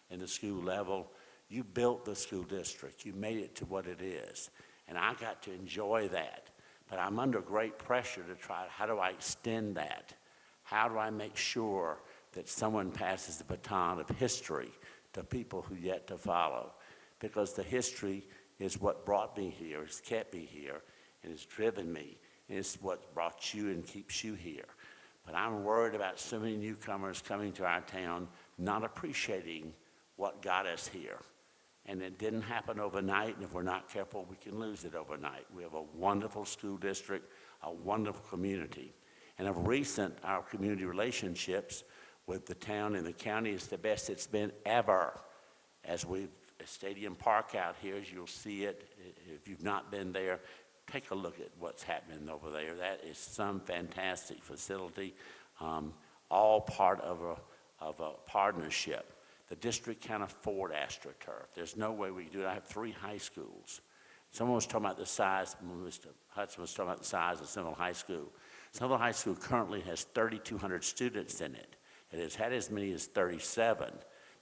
[SPEAKER 3] in the school level, you built the school district. You made it to what it is. And I got to enjoy that. But I'm under great pressure to try, how do I extend that? How do I make sure that someone passes the baton of history to people who yet to follow? Because the history is what brought me here, has kept me here, and has driven me, and it's what brought you and keeps you here. But I'm worried about so many newcomers coming to our town not appreciating what got us here. And it didn't happen overnight, and if we're not careful, we can lose it overnight. We have a wonderful school district, a wonderful community. And of recent, our community relationships with the town and the county is the best it's been ever. As we've, Stadium Park out here, as you'll see it, if you've not been there, take a look at what's happening over there. That is some fantastic facility, all part of a partnership. The district can't afford AstroTurf. There's no way we can do it. I have 3 high schools. Someone was talking about the size, Mr. Hudson was talking about the size of Summerville High School. Summerville High School currently has 3,200 students in it. It has had as many as 37.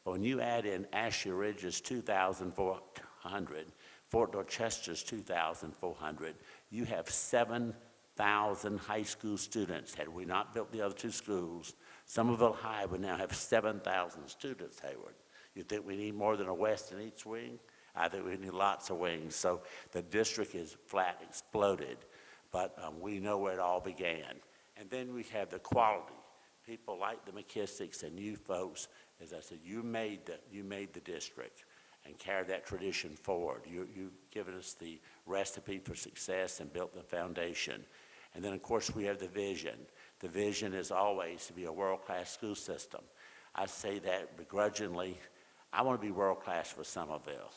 [SPEAKER 3] But when you add in Ashley Ridge's 2,400, Fort Dorchester's 2,400, you have 7,000 high school students. Had we not built the other 2 schools, Summerville High would now have 7,000 students, Hayward. You think we need more than a west in each wing? I think we need lots of wings. So the district is flat exploded, but we know where it all began. And then we have the quality. People like the McKissicks and you folks, as I said, you made the district and carried that tradition forward. You've given us the recipe for success and built the foundation. And then, of course, we have the vision. The vision is always to be a world-class school system. I say that begrudgingly. I want to be world-class for Summerville.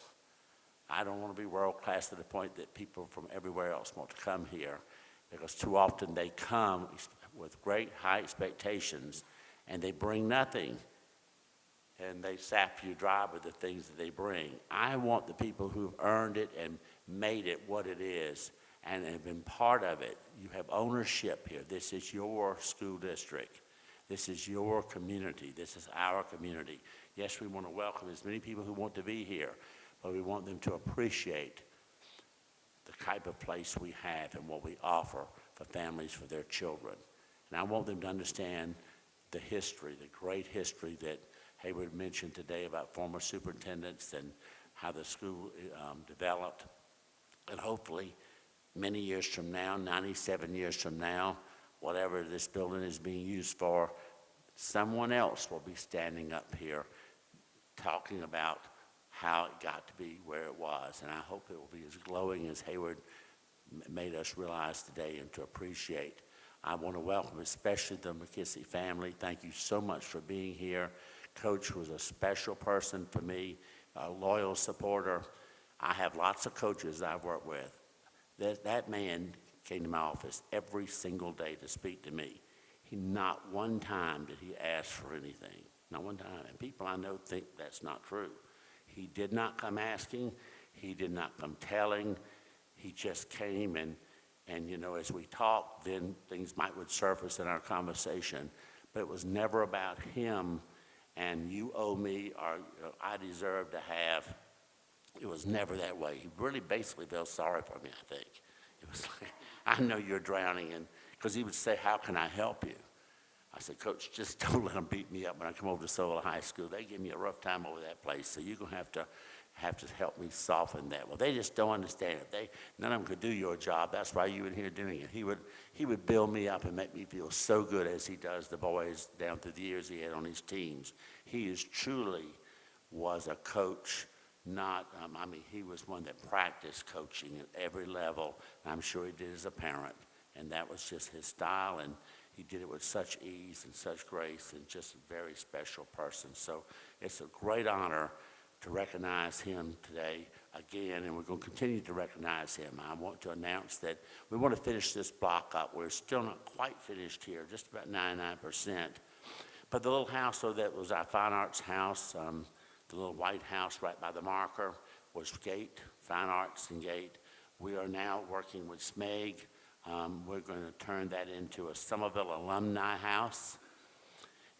[SPEAKER 3] I don't want to be world-class to the point that people from everywhere else want to come here, because too often they come with great high expectations and they bring nothing, and they sap you dry with the things that they bring. I want the people who've earned it and made it what it is and have been part of it. You have ownership here. This is your school district. This is your community. This is our community. Yes, we want to welcome as many people who want to be here, but we want them to appreciate the type of place we have and what we offer for families, for their children. And I want them to understand the history, the great history that Hayward mentioned today about former superintendents and how the school developed. And hopefully, many years from now, 97 years from now, whatever this building is being used for, someone else will be standing up here talking about how it got to be where it was. And I hope it will be as glowing as Hayward made us realize today and to appreciate. I want to welcome especially the McKissick family. Thank you so much for being here. Coach was a special person for me, a loyal supporter. I have lots of coaches I've worked with. That man came to my office every single day to speak to me. Not one time did he ask for anything, not one time. And people I know think that's not true. He did not come asking. He did not come telling. He just came and you know, as we talked, then things would surface in our conversation. But it was never about him and you owe me or I deserve to have. It was never that way. He really basically felt sorry for me, I think. It was like, I know you're drowning, and because he would say, how can I help you? I said, Coach, just don't let them beat me up when I come over to Summerville High School. They give me a rough time over that place, so you're going to have to help me soften that. Well, they just don't understand it. None of them could do your job. That's why you in here doing it. He would build me up and make me feel so good as he does the boys down through the years he had on his teams. He is truly was a coach. I mean, he was one that practiced coaching at every level. I'm sure he did as a parent, and that was just his style, and he did it with such ease and such grace, and just a very special person. So it's a great honor to recognize him today again, and we're going to continue to recognize him. I want to announce that we want to finish this block up. We're still not quite finished here, just about 99%. But the little house, so that was our fine arts house, the little white house right by the marker was Gate, Fine Arts and Gate. We are now working with SMEG. We're going to turn that into a Summerville alumni house,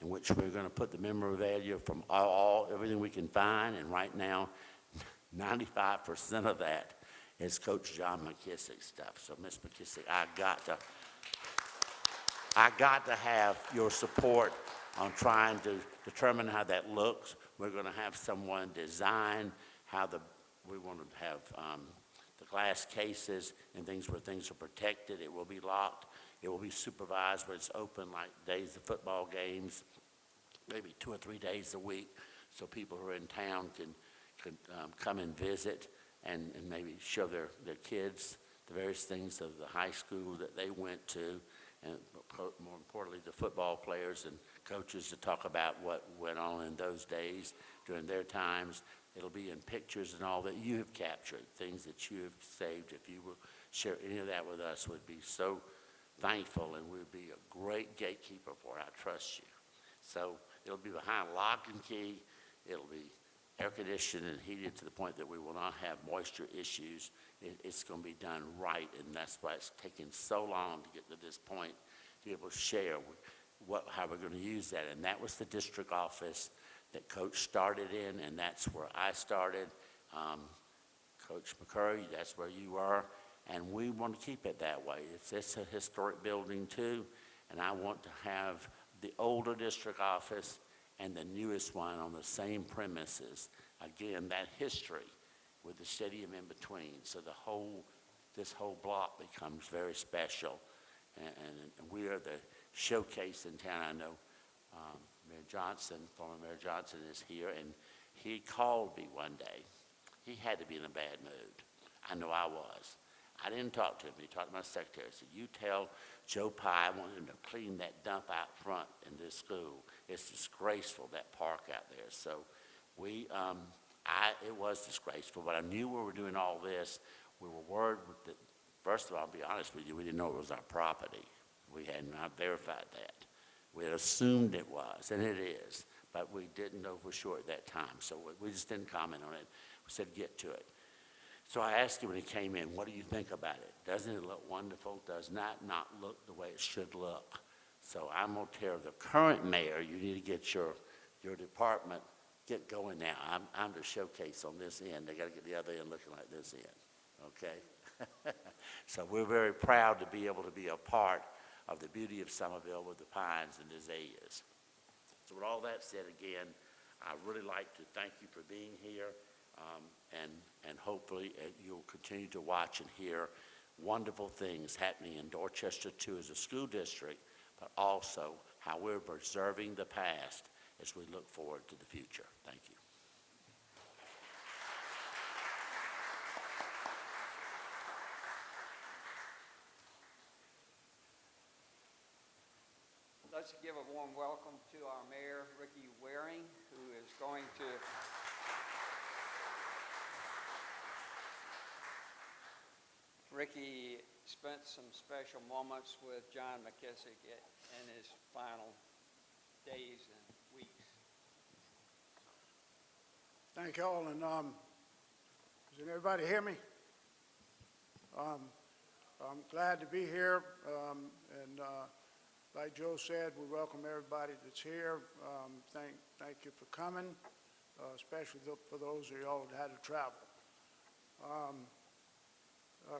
[SPEAKER 3] in which we're going to put the memorabilia from everything we can find. And right now, 95% of that is Coach John McKissick stuff. So, Miss McKissick, I got to have your support on trying to determine how that looks. We're going to have someone design how we want to have the glass cases and things where things are protected. It will be locked. It will be supervised where it's open like days of football games, maybe 2 or 3 days a week, so people who are in town can come and visit and maybe show their kids the various things of the high school that they went to, and more importantly, the football players and coaches to talk about what went on in those days during their times. It'll be in pictures and all that you have captured, things that you have saved. If you will share any of that with us, we'd be so thankful, and we'd be a great gatekeeper for it. I trust you. So it'll be behind lock and key. It'll be air conditioned and heated to the point that we will not have moisture issues. It's going to be done right, and that's why it's taken so long to get to this point to be able to share how we're going to use that. And that was the district office that Coach started in, and that's where I started. Coach McCurry, that's where you are, and we want to keep it that way. It's a historic building too, and I want to have the older district office and the newest one on the same premises. Again, that history with the stadium in between, so this whole block becomes very special, and we are the showcase in town. I know Mayor Johnson, former Mayor Johnson, is here, and he called me one day. He had to be in a bad mood. I know I was. I didn't talk to him. He talked to my secretary. He said, "You tell Joe Pye I want him to clean that dump out front in this school. It's disgraceful, that park out there." So it was disgraceful, but I knew we were doing all this. We were worried that, first of all, I'll be honest with you, we didn't know it was our property. We had not verified that. We had assumed it was, and it is, but we didn't know for sure at that time. So we just didn't comment on it. We said, get to it. So I asked him when he came in, what do you think about it? Doesn't it look wonderful? Does not look the way it should look? So I'm going to tell the current mayor, you need to get your department, get going now. I'm the showcase on this end. They got to get the other end looking like this end, okay? So we're very proud to be able to be a part of the beauty of Summerville with the pines and azaleas. So with all that said, again, I'd really like to thank you for being here, and hopefully you'll continue to watch and hear wonderful things happening in Dorchester 2 as a school district, but also how we're preserving the past as we look forward to the future. Thank you.
[SPEAKER 1] Let's give a warm welcome to our mayor, Ricky Waring, who is going to Ricky spent some special moments with John McKissick in his final days and weeks.
[SPEAKER 4] Thank you all, and does everybody hear me? I'm glad to be here, and like Joe said, we welcome everybody that's here. Thank you for coming, especially for those of y'all that had to travel.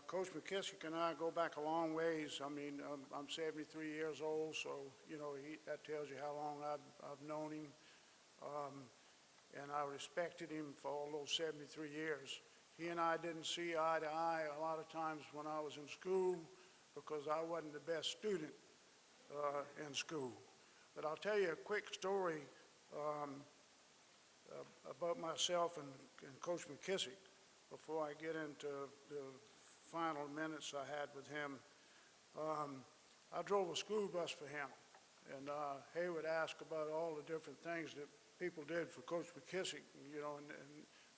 [SPEAKER 4] Coach McKissick and I go back a long ways. I mean, I'm 73 years old, so you know that tells you how long I've known him, and I respected him for all those 73 years. He and I didn't see eye to eye a lot of times when I was in school because I wasn't the best student in school. But I'll tell you a quick story about myself and Coach McKissick before I get into the final minutes I had with him. I drove a school bus for him, and Hayward asked about all the different things that people did for Coach McKissick, you know,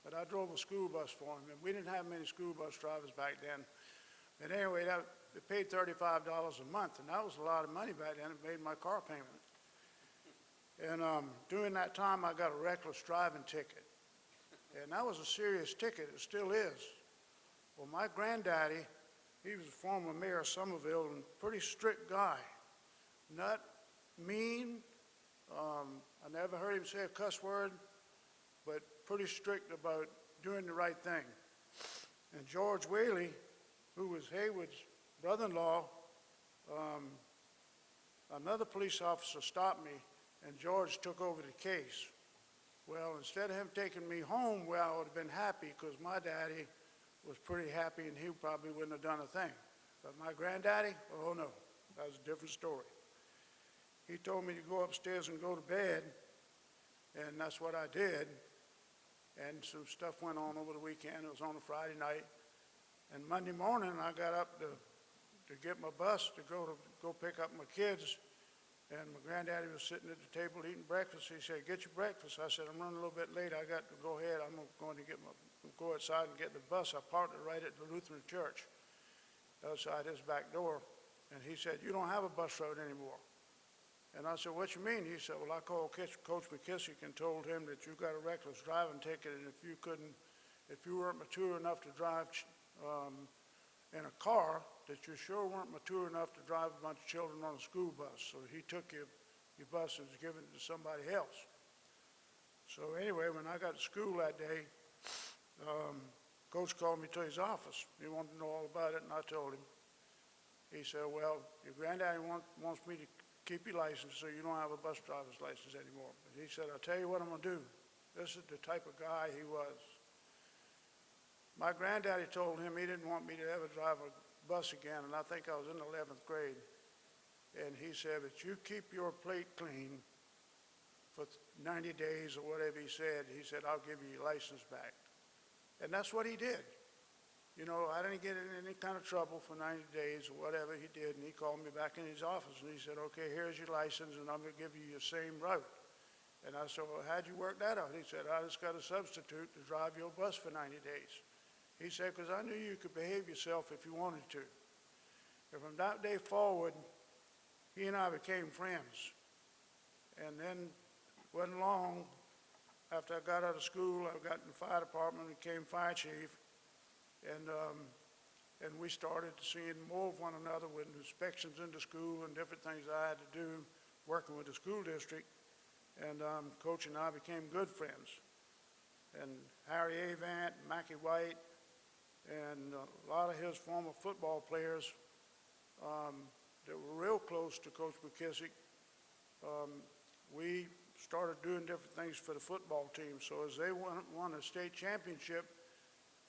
[SPEAKER 4] but I drove a school bus for him, and we didn't have many school bus drivers back then. But anyway, they paid $35 a month, and that was a lot of money back then. It made my car payment. And during that time, I got a reckless driving ticket, and that was a serious ticket. It still is. Well, my granddaddy, he was a former mayor of Summerville and a pretty strict guy. Not mean. I never heard him say a cuss word, but pretty strict about doing the right thing. And George Whaley, who was Hayward's brother-in-law, another police officer stopped me, and George took over the case. Well, instead of him taking me home where I would have been happy, because my daddy was pretty happy and he probably wouldn't have done a thing. But my granddaddy, oh no, that was a different story. He told me to go upstairs and go to bed, and that's what I did. And some stuff went on over the weekend. It was on a Friday night. And Monday morning, I got up to get my bus to go pick up my kids. And my granddaddy was sitting at the table eating breakfast. He said, "Get your breakfast." I said, "I'm running a little bit late. I got to go ahead. I'm going to go outside and get the bus." I parked it right at the Lutheran church outside his back door. And he said, "You don't have a bus route anymore." And I said, "What you mean?" He said, "Well, I called Coach McKissick and told him that you got a reckless driving ticket, and if you weren't mature enough to drive in a car, that you sure weren't mature enough to drive a bunch of children on a school bus. So he took your bus and was given it to somebody else." So anyway, when I got to school that day, Coach called me to his office. He wanted to know all about it, and I told him. He said, "Well, your granddaddy wants me to keep your license so you don't have a bus driver's license anymore." But he said, "I'll tell you what I'm going to do." This is the type of guy he was. My granddaddy told him he didn't want me to ever drive a bus again, and I think I was in the 11th grade. And he said, "But you keep your plate clean for 90 days or whatever he said. He said, I'll give you your license back." And that's what he did. You know, I didn't get in any kind of trouble for 90 days or whatever he did, and he called me back in his office, and he said, "Okay, here's your license, and I'm going to give you your same route." And I said, "Well, how'd you work that out?" He said, "I just got a substitute to drive your bus for 90 days. He said, "Because I knew you could behave yourself if you wanted to." And from that day forward, he and I became friends. And then, wasn't long after I got out of school, I got in the fire department and became fire chief. And we started seeing more of one another with inspections into school and different things I had to do, working with the school district. And Coach and I became good friends. And Harry Avant, Mackie White, and a lot of his former football players that were real close to Coach McKissick, we started doing different things for the football team. So as they won a state championship,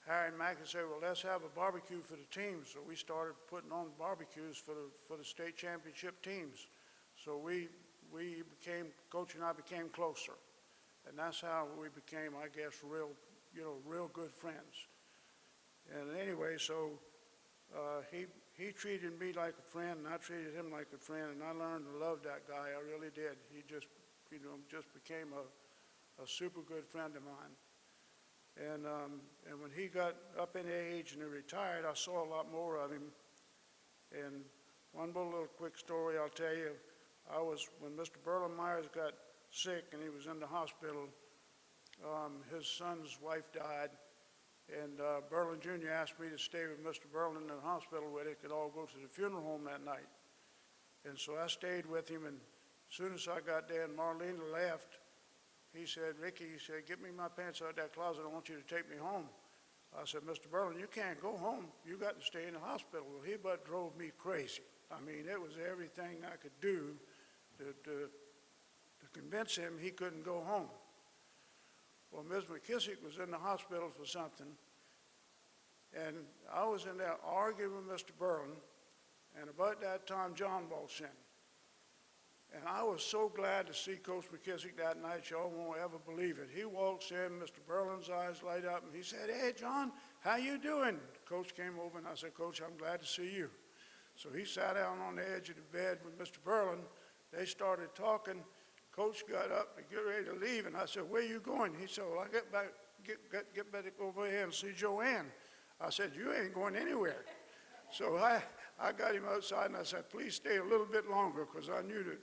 [SPEAKER 4] Harry and Mackie said, "Well, let's have a barbecue for the team." So we started putting on barbecues for the state championship teams. So Coach and I became closer. And that's how we became, I guess, real good friends. And anyway, so he treated me like a friend, and I treated him like a friend, and I learned to love that guy. I really did. He just became a super good friend of mine. And when he got up in age and he retired, I saw a lot more of him. And one little quick story I'll tell you, when Mr. Berlin Myers got sick and he was in the hospital, his son's wife died. And Berlin Jr. asked me to stay with Mr. Berlin in the hospital where they could all go to the funeral home that night. And so I stayed with him, and as soon as I got there and Marlena left, he said, "Ricky," he said, "get me my pants out of that closet. I want you to take me home." I said, "Mr. Berlin, you can't go home. You got to stay in the hospital." Well, he about drove me crazy. I mean, it was everything I could do to convince him he couldn't go home. Well, Ms. McKissick was in the hospital for something, and I was in there arguing with Mr. Berlin, and about that time, John walks in. And I was so glad to see Coach McKissick that night, y'all won't ever believe it. He walks in, Mr. Berlin's eyes light up, and he said, "Hey, John, how you doing?" Coach came over, and I said, "Coach, I'm glad to see you." So he sat down on the edge of the bed with Mr. Berlin. They started talking. Coach got up and get ready to leave, and I said, "Where you going?" He said, "Well, I get back over here and see Joanne." I said, "You ain't going anywhere." So I got him outside, and I said, "Please stay a little bit longer," because I knew that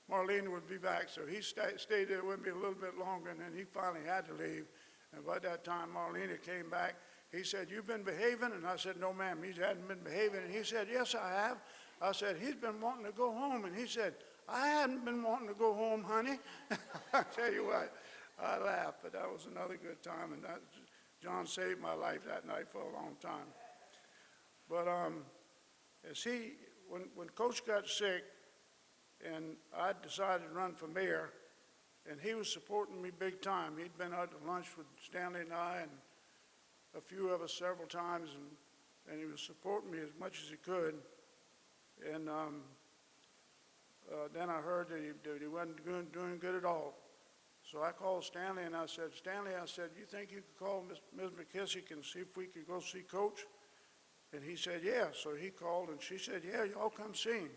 [SPEAKER 4] Marlena would be back. So he stayed there with me a little bit longer, and then he finally had to leave. And by that time, Marlena came back. He said, "You've been behaving?" And I said, "No, ma'am, he hadn't been behaving." And he said, "Yes, I have." I said, "He's been wanting to go home." And he said, "I hadn't been wanting to go home, honey." I tell you what, I laughed, but that was another good time. And John saved my life that night for a long time. But when Coach got sick, and I decided to run for mayor, and he was supporting me big time. He'd been out to lunch with Stanley and I and a few of us several times, and he was supporting me as much as he could. And then I heard that he wasn't doing good at all. So I called Stanley and I said, Stanley, I said, you think you could call Ms. McKissick and see if we could go see Coach? And he said, yeah. So he called and she said, yeah, y'all come see him.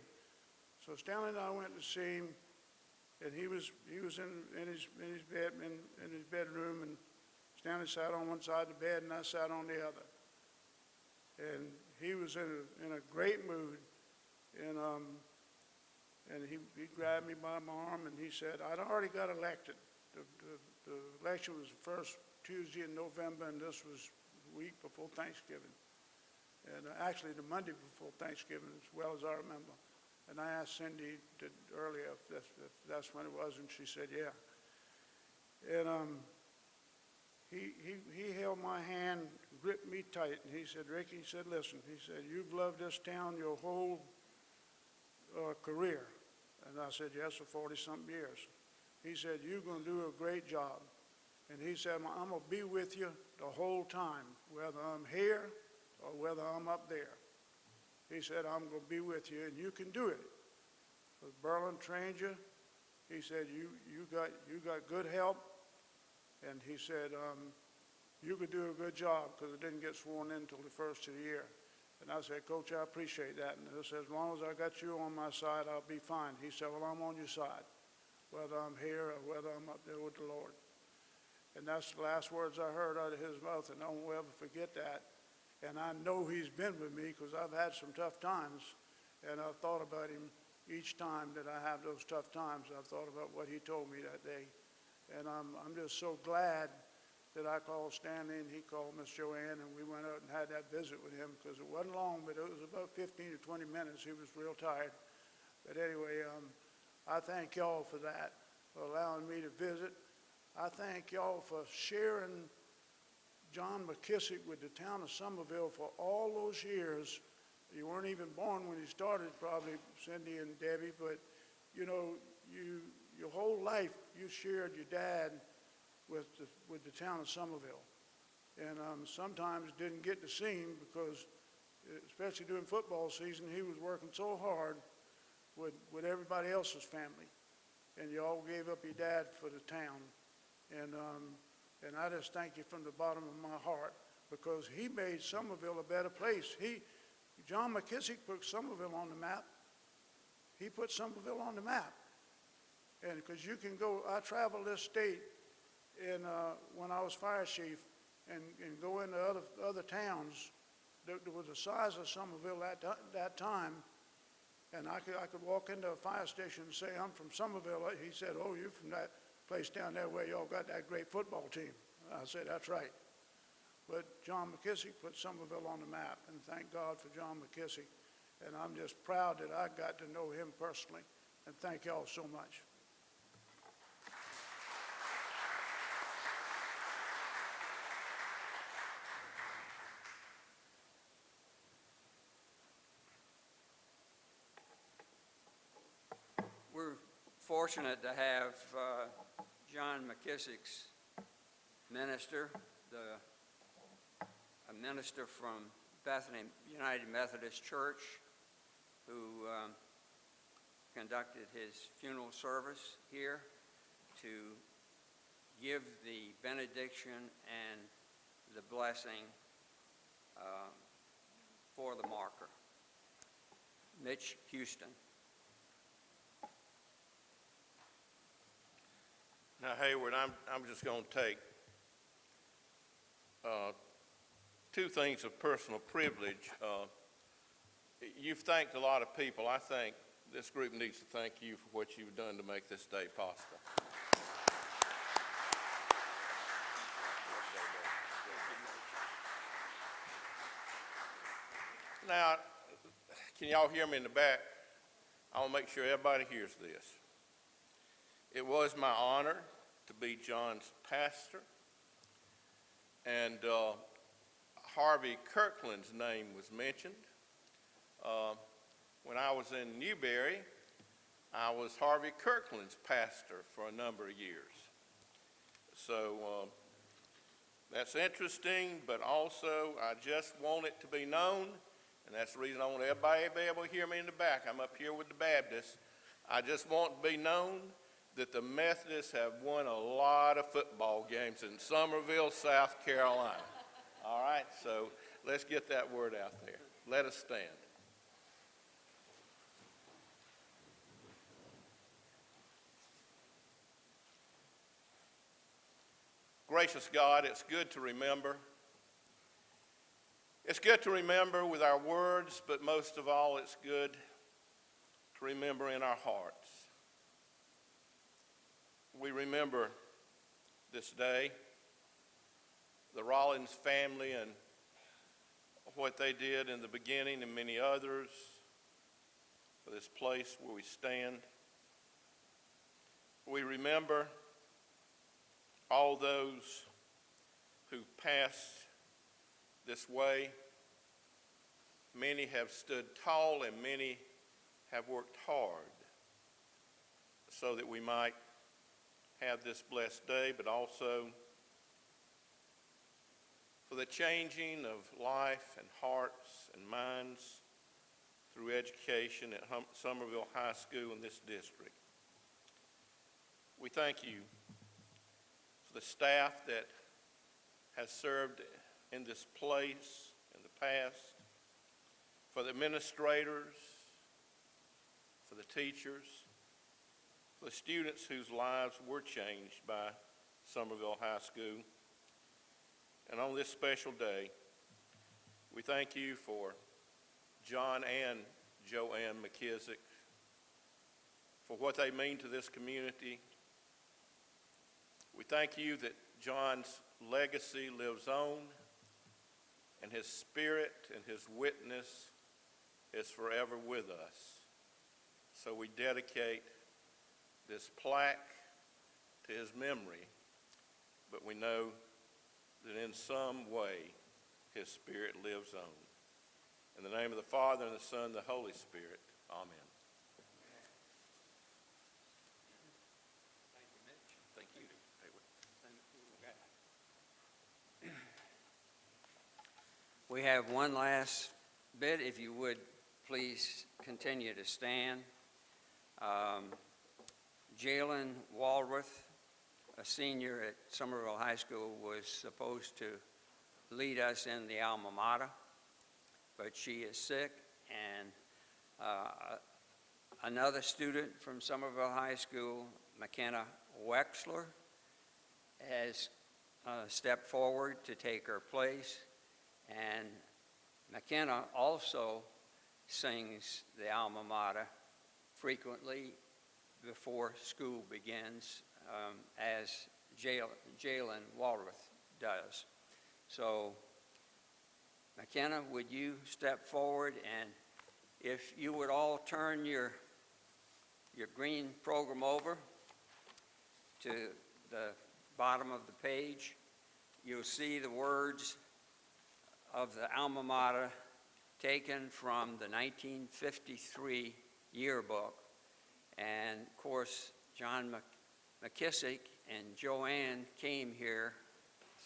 [SPEAKER 4] So Stanley and I went to see him, and he was in his bedroom, and Stanley sat on one side of the bed and I sat on the other. And he was in a great mood, and he grabbed me by my arm and he said, I'd already got elected. The election was the first Tuesday in November, and this was the week before Thanksgiving. And actually the Monday before Thanksgiving, as well as I remember. And I asked Cindy earlier if that's when it was, and she said, yeah. And he held my hand, gripped me tight, and he said, Ricky, he said, listen, he said, you've loved this town your whole career. And I said, yes, for 40-something years. He said, you're going to do a great job. And he said, I'm going to be with you the whole time, whether I'm here or whether I'm up there. He said, I'm going to be with you, and you can do it. Because Berlin trained you. He said, you got good help. And he said, you could do a good job, because I didn't get sworn in until the first of the year. And I said, Coach, I appreciate that. And he said, as long as I got you on my side, I'll be fine. He said, well, I'm on your side, whether I'm here or whether I'm up there with the Lord. And that's the last words I heard out of his mouth, and I won't ever forget that. And I know he's been with me, because I've had some tough times, and I've thought about him each time that I have those tough times. I've thought about what he told me that day. And I'm just so glad that I called Stanley and he called Miss Joanne, and we went out and had that visit with him, because it wasn't long, but it was about 15 to 20 minutes. He was real tired. But anyway, I thank y'all for that, for allowing me to visit. I thank y'all for sharing John McKissick with the town of Summerville for all those years. You weren't even born when he started, probably, Cindy and Debbie, but you know, your whole life you shared your dad with the town of Summerville. And sometimes didn't get to see him because, especially during football season, he was working so hard with everybody else's family. And you all gave up your dad for the town. And I just thank you from the bottom of my heart, because he made Summerville a better place. John McKissick put Summerville on the map. He put Summerville on the map. And because you can go, I traveled this state when I was fire chief, and go into other towns that was the size of Summerville at that time. And I could walk into a fire station and say, I'm from Summerville. He said, oh, you're from that place down there where y'all got that great football team. I said, that's right. But John McKissick put Summerville on the map, and thank God for John McKissick. And I'm just proud that I got to know him personally, and thank y'all so much.
[SPEAKER 1] We're fortunate to have John McKissick's minister, a minister from Bethany United Methodist Church, who conducted his funeral service here, to give the benediction and the blessing for the marker. Mitch Houston.
[SPEAKER 5] Now, Hayward, I'm just going to take two things of personal privilege. You've thanked a lot of people. I think this group needs to thank you for what you've done to make this day possible. Now, can y'all hear me in the back? I want to make sure everybody hears this. It was my honor to be John's pastor, and Harvey Kirkland's name was mentioned. When I was in Newberry, I was Harvey Kirkland's pastor for a number of years. So that's interesting, but also I just want it to be known, and that's the reason I want everybody to be able to hear me in the back. I'm up here with the Baptists. I just want to be known that the Methodists have won a lot of football games in Summerville, South Carolina. All right, so let's get that word out there. Let us stand. Gracious God, it's good to remember. It's good to remember with our words, but most of all, it's good to remember in our hearts. We remember this day, the Rollins family and what they did in the beginning, and many others for this place where we stand. We remember all those who passed this way. Many have stood tall and many have worked hard so that we might have this blessed day, but also for the changing of life and hearts and minds through education at Summerville High School in this district. We thank you for the staff that has served in this place in the past, for the administrators, for the teachers, for the students whose lives were changed by Summerville High School. And on this special day, we thank you for John and Joanne McKissick, for what they mean to this community. We thank you that John's legacy lives on, and his spirit and his witness is forever with us. So we dedicate this plaque to his memory, but we know that in some way his spirit lives on. In the name of the Father, and the Son, and the Holy Spirit, amen.
[SPEAKER 1] Thank you, Mitch.
[SPEAKER 5] Thank you, Hayward.
[SPEAKER 1] We have one last bit. If you would please continue to stand. Jalen Walworth, a senior at Summerville High School, was supposed to lead us in the alma mater, but she is sick, and another student from Summerville High School, McKenna Wexler, has stepped forward to take her place, and McKenna also sings the alma mater frequently before school begins, as Jalen Walworth does. So, McKenna, would you step forward, and if you would all turn your green program over to the bottom of the page, you'll see the words of the alma mater taken from the 1953 yearbook. And of course, John McKissick and Joanne came here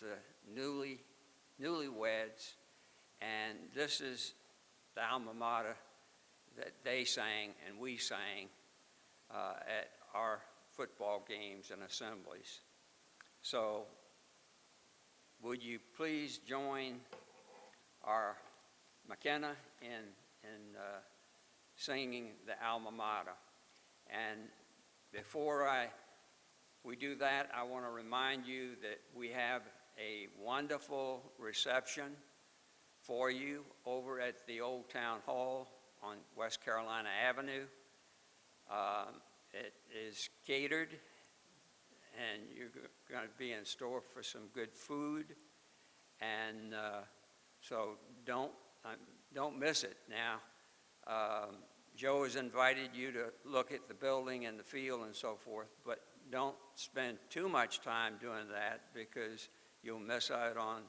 [SPEAKER 1] as newlyweds, and this is the alma mater that they sang and we sang at our football games and assemblies. So would you please join our McKenna in singing the alma mater? And before we do that, I want to remind you that we have a wonderful reception for you over at the Old Town Hall on West Carolina Avenue. It is catered, and you're going to be in store for some good food, and so don't miss it. Now, Joe has invited you to look at the building and the field and so forth, but don't spend too much time doing that, because you'll miss out on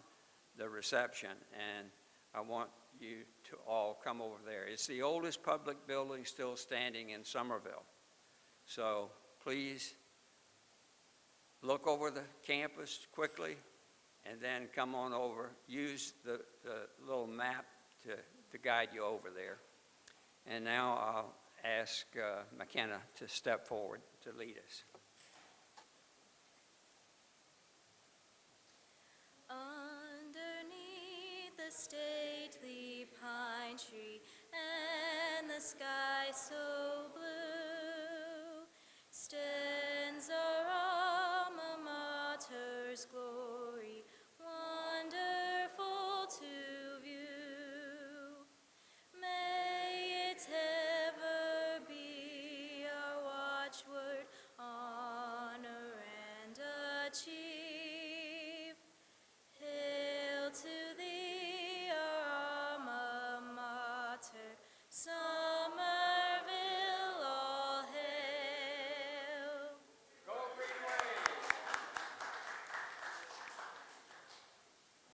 [SPEAKER 1] the reception, and I want you to all come over there. It's the oldest public building still standing in Summerville. So please look over the campus quickly and then come on over. Use the little map to guide you over there. And now I'll ask McKenna to step forward to lead us.
[SPEAKER 6] Underneath the stately pine tree and the sky so blue,